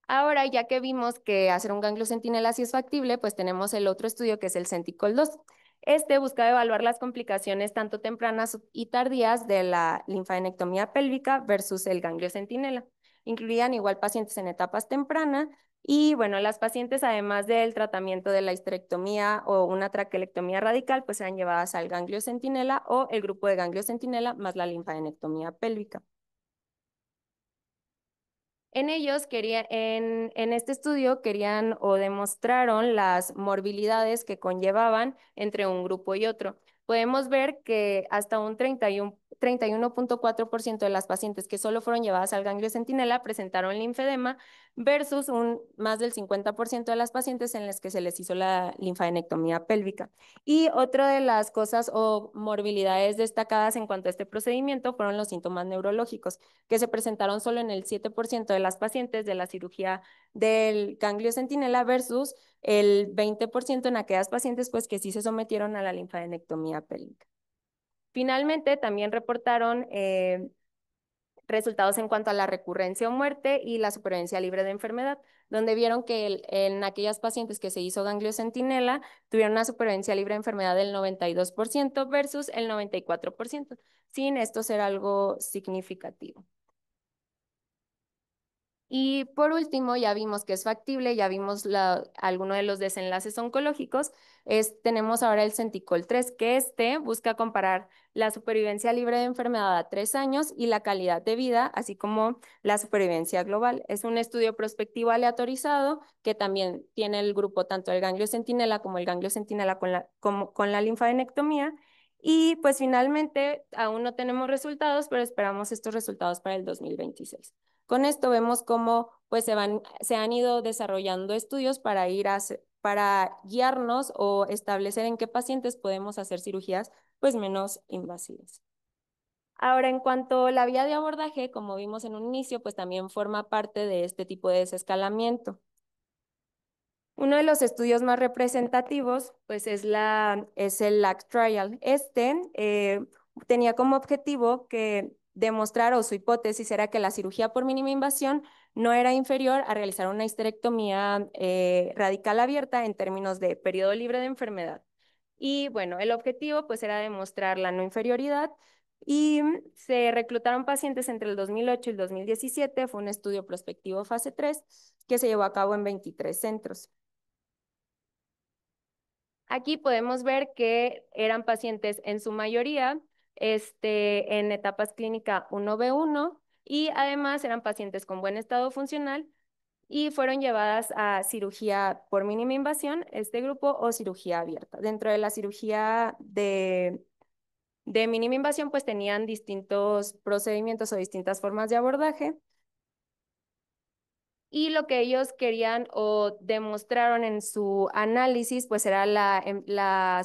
Ahora, ya que vimos que hacer un ganglio centinela sí es factible, pues tenemos el otro estudio que es el Centicol 2. Este buscaba evaluar las complicaciones tanto tempranas y tardías de la linfadenectomía pélvica versus el ganglio centinela. Incluían igual pacientes en etapas tempranas y bueno, las pacientes además del tratamiento de la histerectomía o una traquelectomía radical, pues eran llevadas al ganglio centinela o el grupo de ganglio centinela más la linfadenectomía pélvica. En este estudio querían o demostraron las morbilidades que conllevaban entre un grupo y otro. Podemos ver que hasta un 31.4% de las pacientes que solo fueron llevadas al ganglio centinela presentaron linfedema versus un más del 50% de las pacientes en las que se les hizo la linfadenectomía pélvica. Y otra de las cosas o morbilidades destacadas en cuanto a este procedimiento fueron los síntomas neurológicos que se presentaron solo en el 7% de las pacientes de la cirugía del ganglio centinela versus el 20% en aquellas pacientes pues, que sí se sometieron a la linfadenectomía pélvica. Finalmente, también reportaron resultados en cuanto a la recurrencia o muerte y la supervivencia libre de enfermedad, donde vieron que en aquellas pacientes que se hizo ganglio centinela tuvieron una supervivencia libre de enfermedad del 92% versus el 94%, sin esto ser algo significativo. Y por último, ya vimos que es factible, ya vimos alguno de los desenlaces oncológicos. Tenemos ahora el Centicol 3, que busca comparar la supervivencia libre de enfermedad a 3 años y la calidad de vida, así como la supervivencia global. Es un estudio prospectivo aleatorizado que también tiene el grupo tanto el ganglio centinela como el ganglio centinela con la linfadenectomía. Y pues finalmente aún no tenemos resultados, pero esperamos estos resultados para el 2026. Con esto vemos cómo pues, se han ido desarrollando estudios para guiarnos o establecer en qué pacientes podemos hacer cirugías pues, menos invasivas. Ahora, en cuanto a la vía de abordaje, como vimos en un inicio, pues también forma parte de este tipo de desescalamiento. Uno de los estudios más representativos, pues es el LAC Trial. Tenía como objetivo que demostrar, o su hipótesis era que la cirugía por mínima invasión no era inferior a realizar una histerectomía radical abierta en términos de periodo libre de enfermedad. Y bueno, el objetivo pues era demostrar la no inferioridad y se reclutaron pacientes entre el 2008 y el 2017. Fue un estudio prospectivo fase 3 que se llevó a cabo en 23 centros. Aquí podemos ver que eran pacientes en su mayoría en etapas clínica 1B1 y además eran pacientes con buen estado funcional y fueron llevadas a cirugía por mínima invasión, este grupo, o cirugía abierta. Dentro de la cirugía de mínima invasión, pues tenían distintos procedimientos o distintas formas de abordaje. Y lo que ellos querían o demostraron en su análisis, pues era la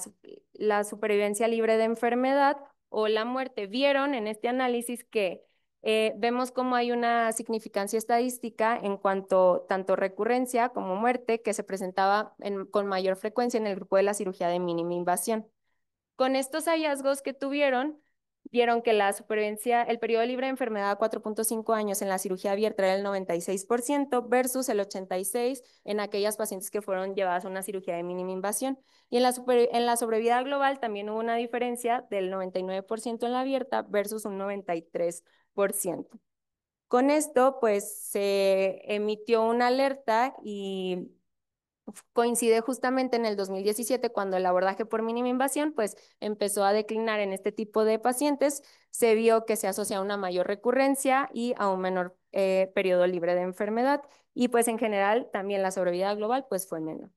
supervivencia libre de enfermedad o la muerte. Vieron en este análisis que vemos cómo hay una significancia estadística en cuanto tanto recurrencia como muerte que se presentaba con mayor frecuencia en el grupo de la cirugía de mínima invasión. Con estos hallazgos que tuvieron, vieron que la supervivencia, el periodo libre de enfermedad a 4.5 años en la cirugía abierta era el 96% versus el 86% en aquellas pacientes que fueron llevadas a una cirugía de mínima invasión. Y en la sobrevida global también hubo una diferencia del 99% en la abierta versus un 93%. Con esto, pues se emitió una alerta y coincide justamente en el 2017 cuando el abordaje por mínima invasión pues empezó a declinar en este tipo de pacientes, se vio que se asocia a una mayor recurrencia y a un menor periodo libre de enfermedad y pues en general también la sobrevida global pues fue menor.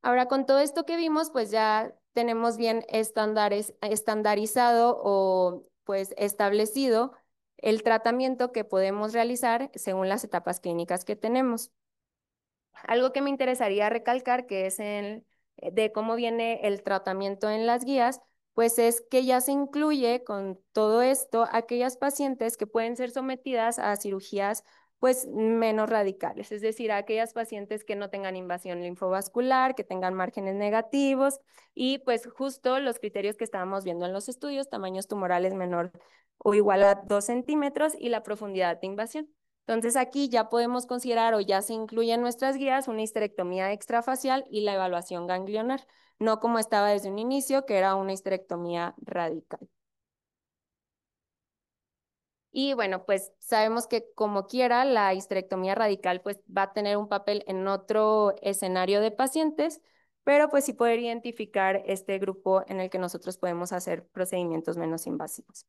Ahora con todo esto que vimos pues ya tenemos bien estandarizado o pues establecido el tratamiento que podemos realizar según las etapas clínicas que tenemos. Algo que me interesaría recalcar, que es de cómo viene el tratamiento en las guías, pues es que ya se incluye con todo esto aquellas pacientes que pueden ser sometidas a cirugías pues menos radicales, es decir, aquellas pacientes que no tengan invasión linfovascular, que tengan márgenes negativos y pues justo los criterios que estábamos viendo en los estudios, tamaños tumorales menor o igual a 2 centímetros y la profundidad de invasión. Entonces aquí ya podemos considerar o ya se incluye en nuestras guías una histerectomía extrafacial y la evaluación ganglionar, no como estaba desde un inicio, que era una histerectomía radical. Y bueno, pues sabemos que como quiera, la histerectomía radical pues va a tener un papel en otro escenario de pacientes, pero pues sí poder identificar este grupo en el que nosotros podemos hacer procedimientos menos invasivos.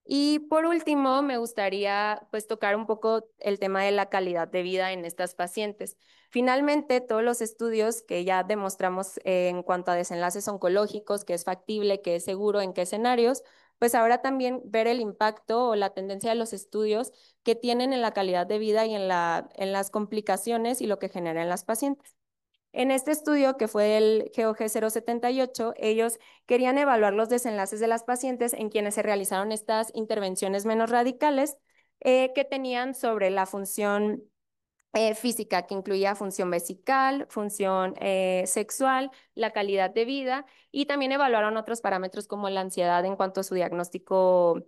Y por último, me gustaría pues tocar un poco el tema de la calidad de vida en estas pacientes. Finalmente, todos los estudios que ya demostramos en cuanto a desenlaces oncológicos, que es factible, que es seguro, en qué escenarios, pues ahora también ver el impacto o la tendencia de los estudios que tienen en la calidad de vida y en las complicaciones y lo que genera en las pacientes. En este estudio, que fue el GOG 078, ellos querían evaluar los desenlaces de las pacientes en quienes se realizaron estas intervenciones menos radicales que tenían sobre la función física, que incluía función vesical, función sexual, la calidad de vida, y también evaluaron otros parámetros como la ansiedad en cuanto a su diagnóstico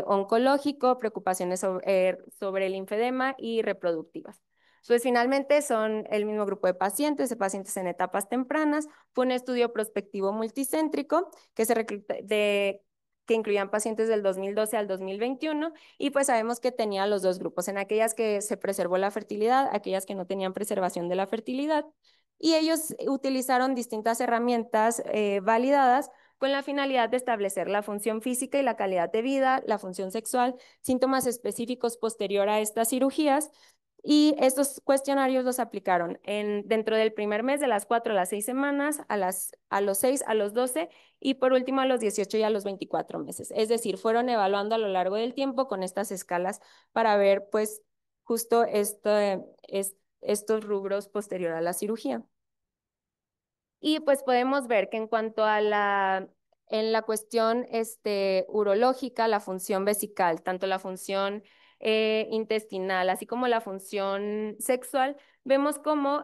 oncológico, preocupaciones sobre el linfedema y reproductivas. Pues finalmente son el mismo grupo de pacientes en etapas tempranas. Fue un estudio prospectivo multicéntrico que incluían pacientes del 2012 al 2021 y pues sabemos que tenía los dos grupos, en aquellas que se preservó la fertilidad, aquellas que no tenían preservación de la fertilidad. Y ellos utilizaron distintas herramientas validadas con la finalidad de establecer la función física y la calidad de vida, la función sexual, síntomas específicos posterior a estas cirugías. Y estos cuestionarios los aplicaron dentro del primer mes, de las 4 a las 6 semanas, a los 6, a los 12 y por último a los 18 y a los 24 meses. Es decir, fueron evaluando a lo largo del tiempo con estas escalas para ver pues justo estos rubros posterior a la cirugía. Y pues podemos ver que en cuanto a en la cuestión urológica, la función vesical, tanto la función intestinal, así como la función sexual, vemos cómo,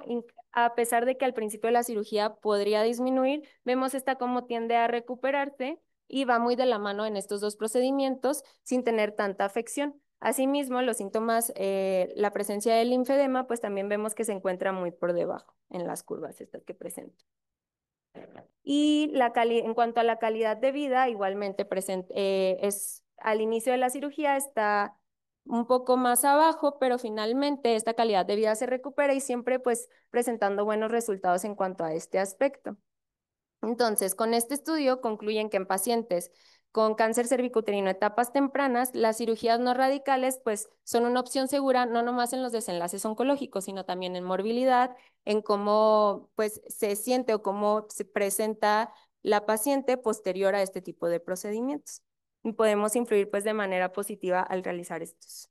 a pesar de que al principio de la cirugía podría disminuir, vemos esta cómo tiende a recuperarse y va muy de la mano en estos dos procedimientos sin tener tanta afección. Asimismo, los síntomas, la presencia del linfedema, pues también vemos que se encuentra muy por debajo en las curvas estas que presento. Y en cuanto a la calidad de vida, igualmente al inicio de la cirugía está un poco más abajo, pero finalmente esta calidad de vida se recupera y siempre pues presentando buenos resultados en cuanto a este aspecto. Entonces, con este estudio concluyen que en pacientes con cáncer cervicouterino etapas tempranas, las cirugías no radicales pues son una opción segura no nomás en los desenlaces oncológicos, sino también en morbilidad, en cómo pues se siente o cómo se presenta la paciente posterior a este tipo de procedimientos. Y podemos influir pues de manera positiva al realizar estos.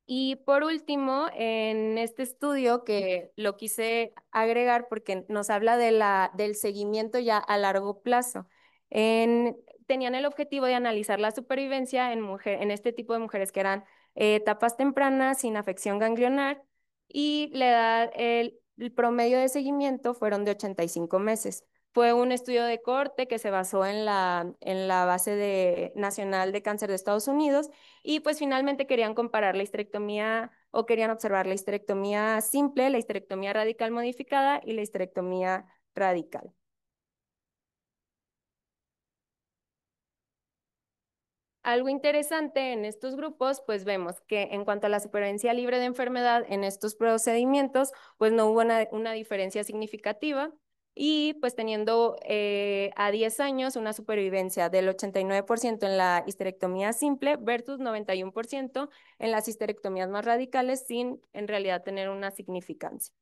Y por último, en este estudio que lo quise agregar porque nos habla del seguimiento ya a largo plazo. Tenían el objetivo de analizar la supervivencia en este tipo de mujeres que eran etapas tempranas, sin afección ganglionar, y el promedio de seguimiento fueron de 85 meses. Fue un estudio de corte que se basó en la base nacional de cáncer de Estados Unidos y pues finalmente querían comparar la histerectomía o querían observar la histerectomía simple, la histerectomía radical modificada y la histerectomía radical. Algo interesante en estos grupos, pues vemos que en cuanto a la supervivencia libre de enfermedad en estos procedimientos, pues no hubo una diferencia significativa y pues teniendo a 10 años una supervivencia del 89% en la histerectomía simple versus 91% en las histerectomías más radicales sin en realidad tener una significancia.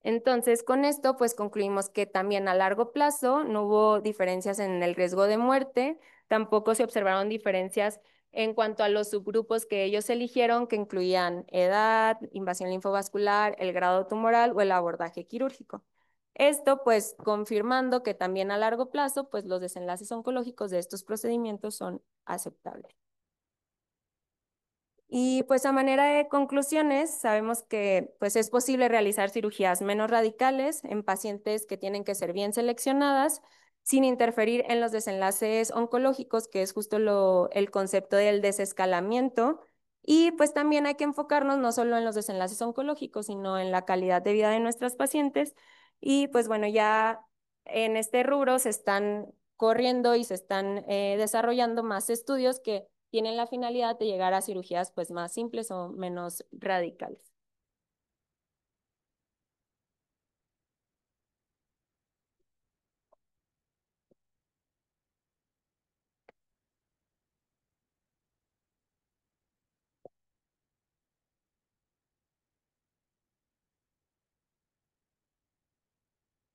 Entonces, con esto, pues concluimos que también a largo plazo no hubo diferencias en el riesgo de muerte, tampoco se observaron diferencias en cuanto a los subgrupos que ellos eligieron, que incluían edad, invasión linfovascular, el grado tumoral o el abordaje quirúrgico. Esto, pues, confirmando que también a largo plazo, pues, los desenlaces oncológicos de estos procedimientos son aceptables. Y pues a manera de conclusiones, sabemos que pues es posible realizar cirugías menos radicales en pacientes que tienen que ser bien seleccionadas sin interferir en los desenlaces oncológicos, que es justo el concepto del desescalamiento. Y pues también hay que enfocarnos no solo en los desenlaces oncológicos, sino en la calidad de vida de nuestras pacientes. Y pues bueno, ya en este rubro se están corriendo y se están desarrollando más estudios que tienen la finalidad de llegar a cirugías pues más simples o menos radicales.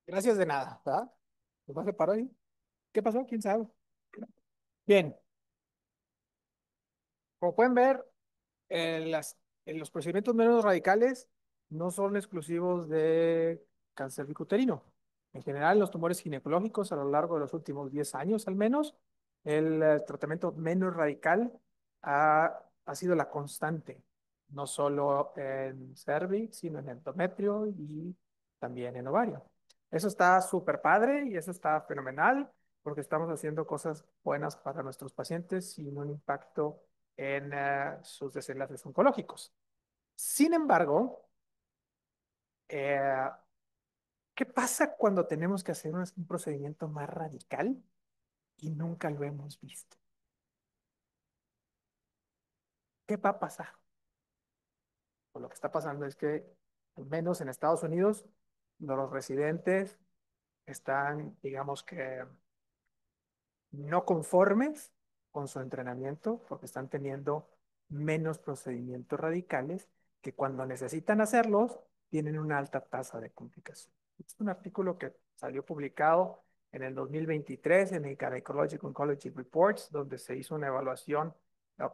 Gracias de nada, ¿verdad? ¿Nos vas a parar ahí? ¿Qué pasó? ¿Quién sabe? Bien, como pueden ver, los procedimientos menos radicales no son exclusivos de cáncer bicuterino. En general, los tumores ginecológicos a lo largo de los últimos 10 años al menos, el tratamiento menos radical ha sido la constante, no solo en cervix, sino en endometrio y también en ovario. Eso está súper padre y eso está fenomenal porque estamos haciendo cosas buenas para nuestros pacientes sin un impacto en sus desenlaces oncológicos. Sin embargo, eh, ¿qué pasa cuando tenemos que hacer un procedimiento más radical y nunca lo hemos visto? ¿Qué va a pasar? Pues lo que está pasando es que, al menos en Estados Unidos, los residentes están, digamos que, no conformes con su entrenamiento porque están teniendo menos procedimientos radicales que cuando necesitan hacerlos tienen una alta tasa de complicación. Es un artículo que salió publicado en el 2023 en el Gynecologic Oncology Reports, donde se hizo una evaluación,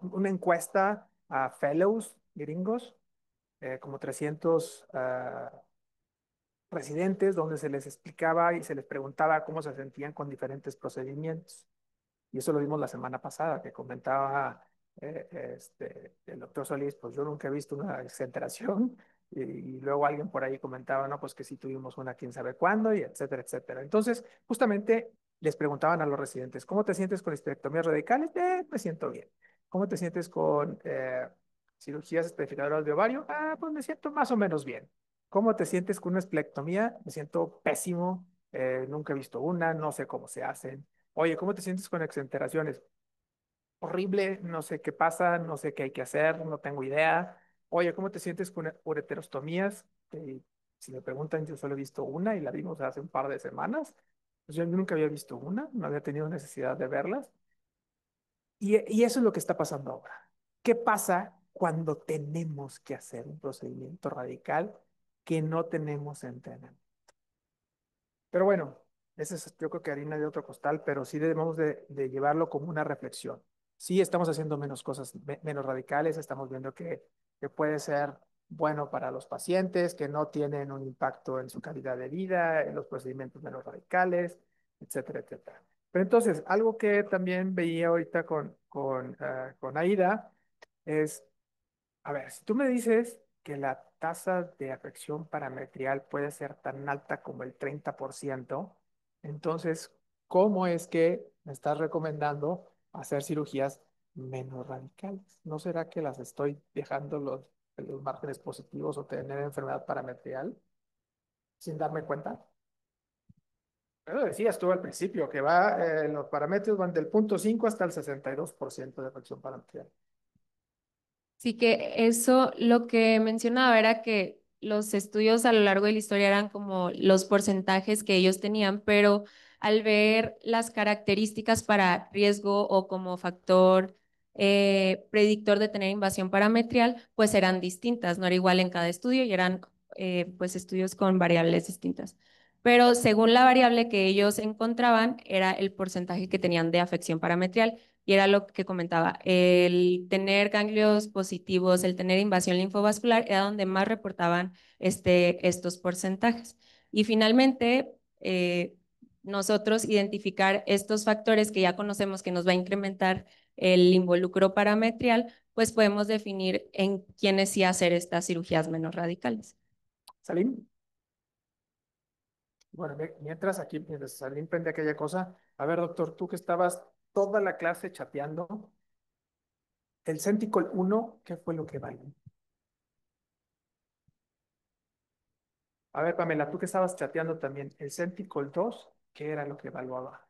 una encuesta a fellows gringos, como 300 residentes, donde se les explicaba y se les preguntaba cómo se sentían con diferentes procedimientos. Y eso lo vimos la semana pasada, que comentaba el doctor Solís, pues yo nunca he visto una exenteración, y luego alguien por ahí comentaba, no, pues que sí tuvimos una quién sabe cuándo, y etcétera, etcétera. Entonces, justamente les preguntaban a los residentes, ¿cómo te sientes con histerectomías radicales? Me siento bien. ¿Cómo te sientes con cirugías especificadoras de ovario? Ah, pues me siento más o menos bien. ¿Cómo te sientes con una esplectomía? Me siento pésimo, nunca he visto una, no sé cómo se hacen. Oye, ¿cómo te sientes con exenteraciones? Horrible, no sé qué pasa, no sé qué hay que hacer, no tengo idea. Oye, ¿cómo te sientes con ureterostomías? Si me preguntan, yo solo he visto una y la vimos hace un par de semanas. Pues yo nunca había visto una, no había tenido necesidad de verlas. Y eso es lo que está pasando ahora. ¿Qué pasa cuando tenemos que hacer un procedimiento radical que no tenemos entrenamiento? Pero bueno, ese es yo creo que harina de otro costal, pero sí debemos de llevarlo como una reflexión. Sí estamos haciendo menos cosas, menos radicales, estamos viendo que puede ser bueno para los pacientes, que no tienen un impacto en su calidad de vida, en los procedimientos menos radicales, etcétera, etcétera. Pero entonces, algo que también veía ahorita con Aida es, a ver, si tú me dices que la tasa de afección parametrial puede ser tan alta como el 30%, entonces, ¿cómo es que me estás recomendando hacer cirugías menos radicales? ¿No será que las estoy dejando los márgenes positivos o tener enfermedad parametrial sin darme cuenta? Pero decías tú al principio que los parámetros van del 0,5 hasta el 62% de afección parametrial. Sí que eso lo que mencionaba era que los estudios a lo largo de la historia eran como los porcentajes que ellos tenían, pero al ver las características para riesgo o como factor predictor de tener invasión parametrial, pues eran distintas, no era igual en cada estudio y eran pues estudios con variables distintas. Pero según la variable que ellos encontraban, era el porcentaje que tenían de afección parametrial. Y era lo que comentaba, el tener ganglios positivos, el tener invasión linfovascular, era donde más reportaban estos porcentajes. Y finalmente, nosotros identificar estos factores que ya conocemos que nos va a incrementar el involucro parametrial, pues podemos definir en quiénes sí hacer estas cirugías menos radicales. ¿Salim? Bueno, mientras aquí, mientras Salim prende aquella cosa, a ver, doctor, tú que estabas toda la clase chateando, el Centicol 1, ¿qué fue lo que valió? A ver, Pamela, tú que estabas chateando también, el Centicol 2, ¿qué era lo que evaluaba?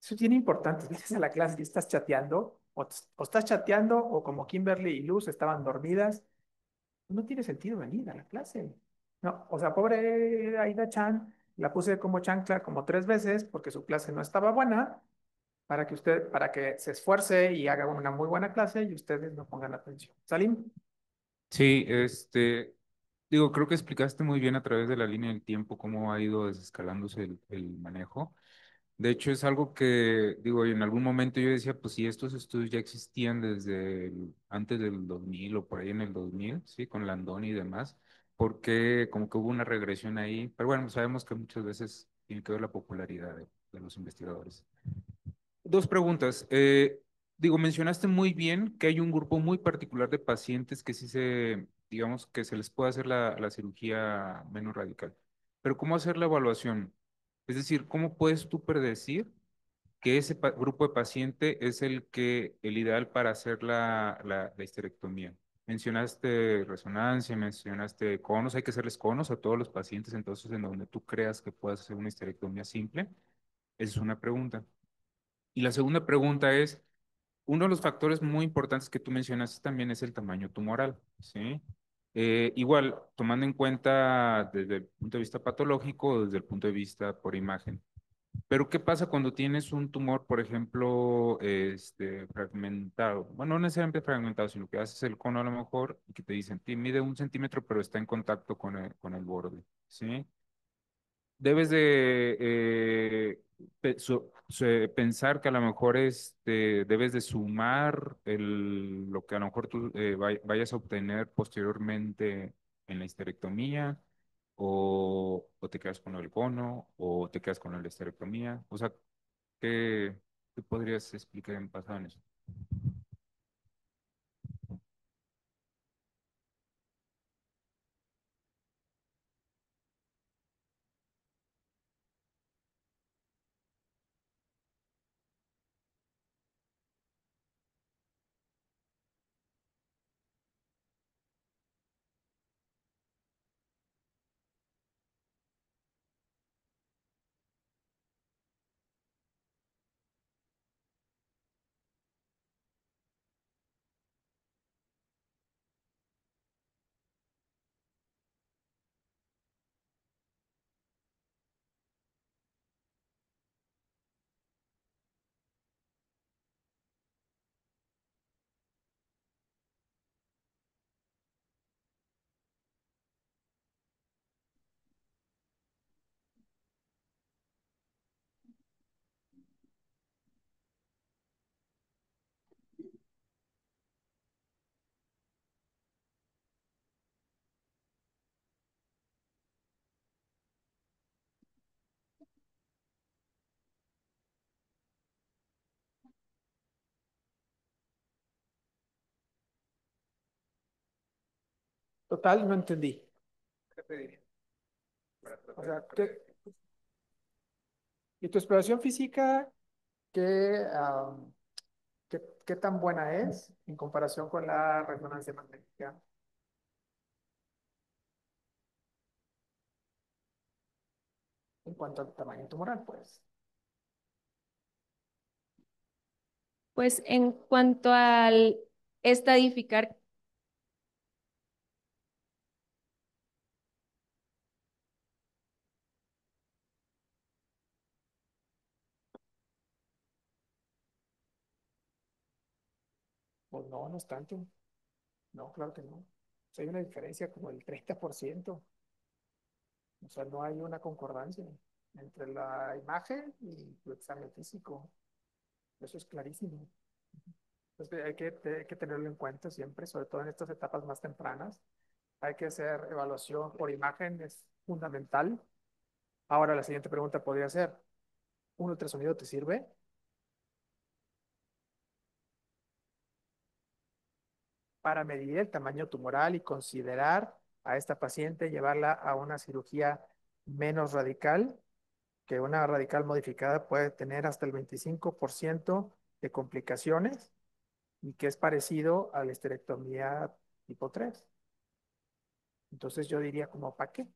Eso tiene importante. Vienes a la clase y estás chateando, o estás chateando, o como Kimberly y Luz estaban dormidas. No tiene sentido venir a la clase. No, o sea, pobre Aida Chan, la puse como chancla como 3 veces porque su clase no estaba buena, para que se esfuerce y haga una muy buena clase y ustedes no pongan atención. ¿Salim? Sí, digo, creo que explicaste muy bien a través de la línea del tiempo cómo ha ido desescalándose el manejo. De hecho, es algo que, digo, en algún momento yo decía, pues si estos estudios ya existían desde antes del 2000 o por ahí en el 2000, sí, con Landón y demás, porque como que hubo una regresión ahí, pero bueno, sabemos que muchas veces tiene que ver la popularidad de los investigadores. Dos preguntas. Digo, mencionaste muy bien que hay un grupo muy particular de pacientes que sí digamos, que se les puede hacer la cirugía menos radical. Pero ¿cómo hacer la evaluación? Es decir, ¿cómo puedes tú predecir que ese grupo de paciente es el ideal para hacer la histerectomía? Mencionaste resonancia, mencionaste conos, hay que hacerles conos a todos los pacientes, entonces en donde tú creas que puedas hacer una histerectomía simple. Esa es una pregunta. Y la segunda pregunta es, uno de los factores muy importantes que tú mencionaste también es el tamaño tumoral, ¿sí? Igual, tomando en cuenta desde el punto de vista patológico o desde el punto de vista por imagen. Pero ¿qué pasa cuando tienes un tumor, por ejemplo, fragmentado? Bueno, no necesariamente fragmentado, sino que haces el cono a lo mejor y que te dicen, mide 1 centímetro, pero está en contacto con el borde, ¿sí? Debes de pensar que a lo mejor debes de sumar lo que a lo mejor tú vayas a obtener posteriormente en la histerectomía, o te quedas con el cono, o te quedas con la histerectomía. O sea, ¿qué podrías explicar en pasado en eso? Total, no entendí. ¿Qué te diría? O sea, ¿y tu exploración física, qué, qué tan buena es en comparación con la resonancia magnética en cuanto al tamaño tumoral? Pues, Pues en cuanto al estadificar, pues no, no es tanto. No, claro que no. O sea, hay una diferencia como el 30%. O sea, no hay una concordancia entre la imagen y tu examen físico. Eso es clarísimo. Entonces, hay que tenerlo en cuenta siempre, sobre todo en estas etapas más tempranas. Hay que hacer evaluación por imagen, es fundamental. Ahora, la siguiente pregunta podría ser, ¿un ultrasonido te sirve para medir el tamaño tumoral y considerar a esta paciente, llevarla a una cirugía menos radical, que una radical modificada puede tener hasta el 25% de complicaciones y que es parecido a la esterectomía tipo 3. Entonces yo diría como, ¿para qué?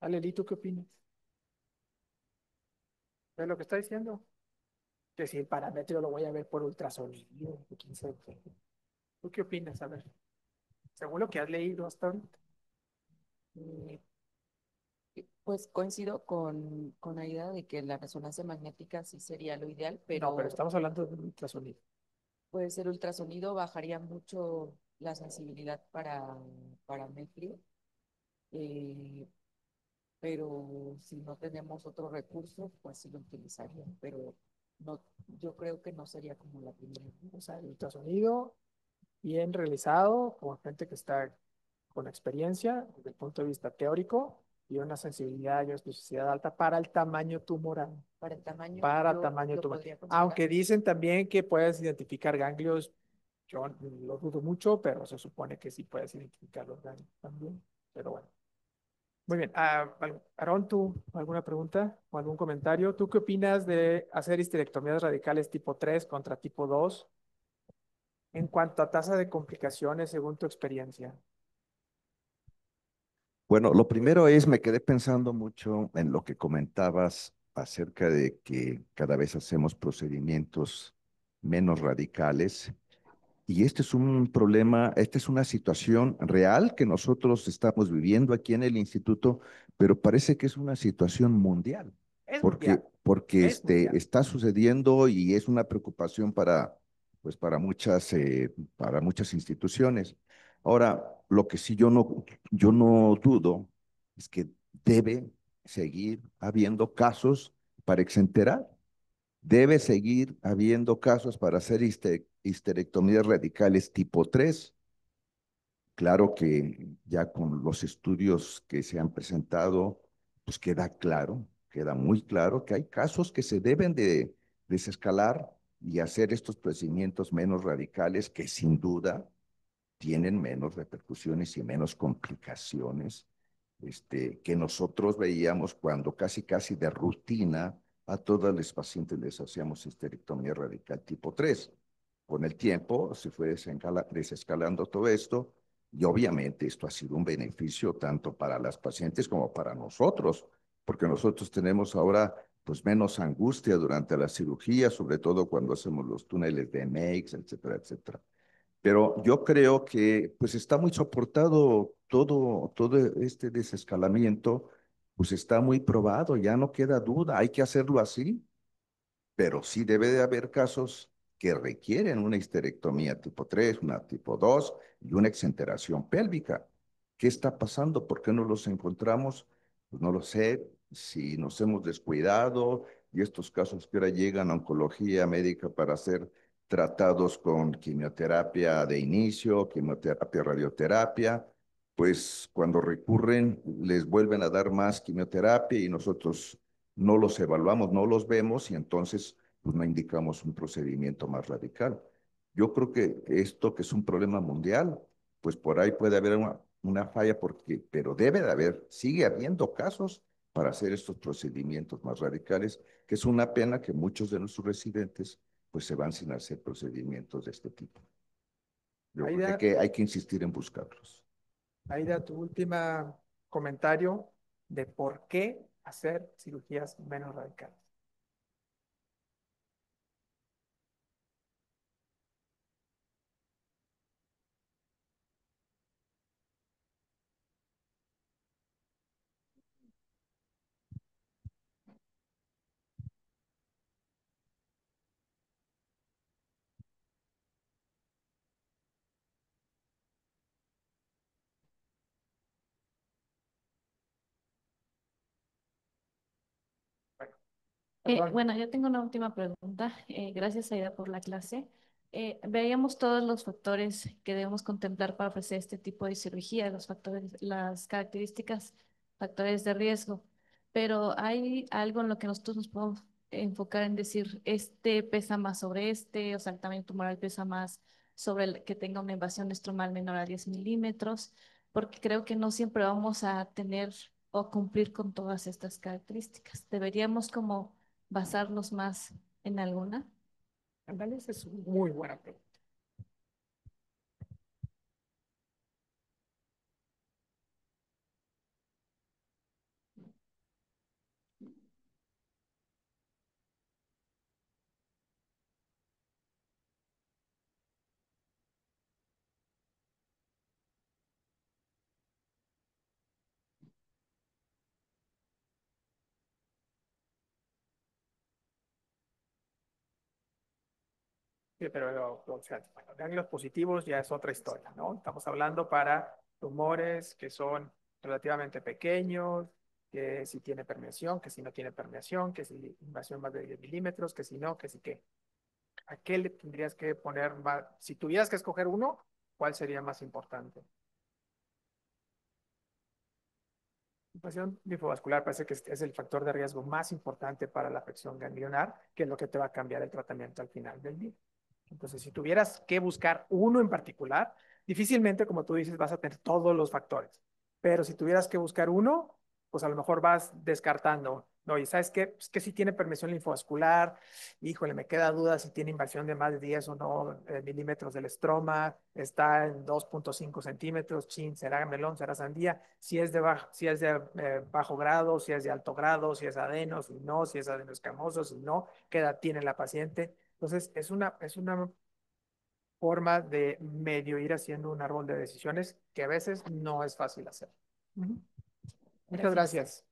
Ale, ¿tú qué opinas? ¿Ves lo que está diciendo? Que si el parámetro lo voy a ver por ultrasonido, que quién sabe qué. ¿Tú qué opinas? A ver, según lo que has leído hasta ahorita. Eh, Pues coincido con la idea de que la resonancia magnética sí sería lo ideal, No, pero pero estamos hablando de un ultrasonido. pues el ultrasonido bajaría mucho la sensibilidad para MEFRI, eh, pero si no tenemos otro recurso, pues sí lo utilizaría, pero no, yo creo que no sería como la primera. O sea, el ultrasonido bien realizado, con gente que está con experiencia desde el punto de vista teórico y una sensibilidad y una especificidad alta para el tamaño tumoral. Para el tamaño, Para yo tamaño lo tumoral. podría considerar. Aunque dicen también que puedes identificar ganglios, yo lo dudo mucho, pero se supone que sí puedes identificar los ganglios también. Pero bueno. Muy bien. Aarón, ¿tú alguna pregunta o algún comentario? ¿Tú qué opinas de hacer histerectomías radicales tipo 3 contra tipo 2 en cuanto a tasa de complicaciones según tu experiencia? Bueno, lo primero es, me quedé pensando mucho en lo que comentabas acerca de que cada vez hacemos procedimientos menos radicales. Y este es un problema, esta es una situación real que nosotros estamos viviendo aquí en el instituto, pero parece que es una situación mundial, Es porque, mundial, porque es mundial. está sucediendo y es una preocupación para, pues para muchas instituciones. Ahora, lo que sí yo no dudo es que debe seguir habiendo casos para exenterar. Debe seguir habiendo casos para hacer histerectomías radicales tipo 3. Claro que ya con los estudios que se han presentado, pues queda claro, queda muy claro que hay casos que se deben de desescalar y hacer estos procedimientos menos radicales que sin duda tienen menos repercusiones y menos complicaciones que nosotros veíamos cuando casi de rutina a todos los pacientes les hacíamos histerectomía radical tipo 3. Con el tiempo se fue desescalando todo esto y obviamente esto ha sido un beneficio tanto para las pacientes como para nosotros, porque nosotros tenemos ahora pues menos angustia durante la cirugía, sobre todo cuando hacemos los túneles de MEX, etcétera, etcétera. Pero yo creo que pues está muy soportado todo este desescalamiento, pues está muy probado, ya no queda duda, hay que hacerlo así, pero sí debe de haber casos que requieren una histerectomía tipo 3, una tipo 2 y una exenteración pélvica. ¿Qué está pasando? ¿Por qué no los encontramos? Pues no lo sé, si nos hemos descuidado y estos casos que ahora llegan a oncología médica para ser tratados con quimioterapia de inicio, quimioterapia, radioterapia, pues cuando recurren les vuelven a dar más quimioterapia y nosotros no los evaluamos, no los vemos y entonces pues no indicamos un procedimiento más radical. Yo creo que esto que es un problema mundial, pues por ahí puede haber una falla porque, pero debe de haber, sigue habiendo casos para hacer estos procedimientos más radicales, que es una pena que muchos de nuestros residentes pues se van sin hacer procedimientos de este tipo. Yo creo Aida, hay que insistir en buscarlos. Aida, tu última comentario de por qué hacer cirugías menos radicales. Perdón. Bueno, yo tengo una última pregunta. Gracias, Aida, por la clase. Veíamos todos los factores que debemos contemplar para ofrecer este tipo de cirugía, los factores, las características, factores de riesgo. Pero hay algo en lo que nosotros nos podemos enfocar en decir, este pesa más sobre este, o sea, el tamaño tumoral pesa más sobre el que tenga una invasión estromal menor a 10 milímetros, porque creo que no siempre vamos a tener o cumplir con todas estas características. Deberíamos como basarnos más en alguna. Ándale, esa es muy buena pregunta. Sí, pero o sea, bueno, ganglios positivos ya es otra historia, ¿no? Estamos hablando para tumores que son relativamente pequeños, que si tiene permeación, que si no tiene permeación, que si invasión más de 10 milímetros, que si no, que si qué. ¿A qué le tendrías que poner más? Si tuvieras que escoger uno, ¿cuál sería más importante? Invasión linfovascular parece que es el factor de riesgo más importante para la afección ganglionar, que es lo que te va a cambiar el tratamiento al final del día. Entonces, si tuvieras que buscar uno en particular, difícilmente, como tú dices, vas a tener todos los factores. Pero si tuvieras que buscar uno, pues a lo mejor vas descartando. No, y sabes qué, pues que si tiene permisión linfovascular, híjole, me queda duda si tiene invasión de más de 10 o no milímetros del estroma, está en 2.5 centímetros, chin, será melón, será sandía, si es de bajo grado, si es de alto grado, si es adeno, si no, si es adenoescamoso, si no, qué edad tiene la paciente. Entonces, es una forma de medio ir haciendo un árbol de decisiones que a veces no es fácil hacer. Muchas Gracias. gracias.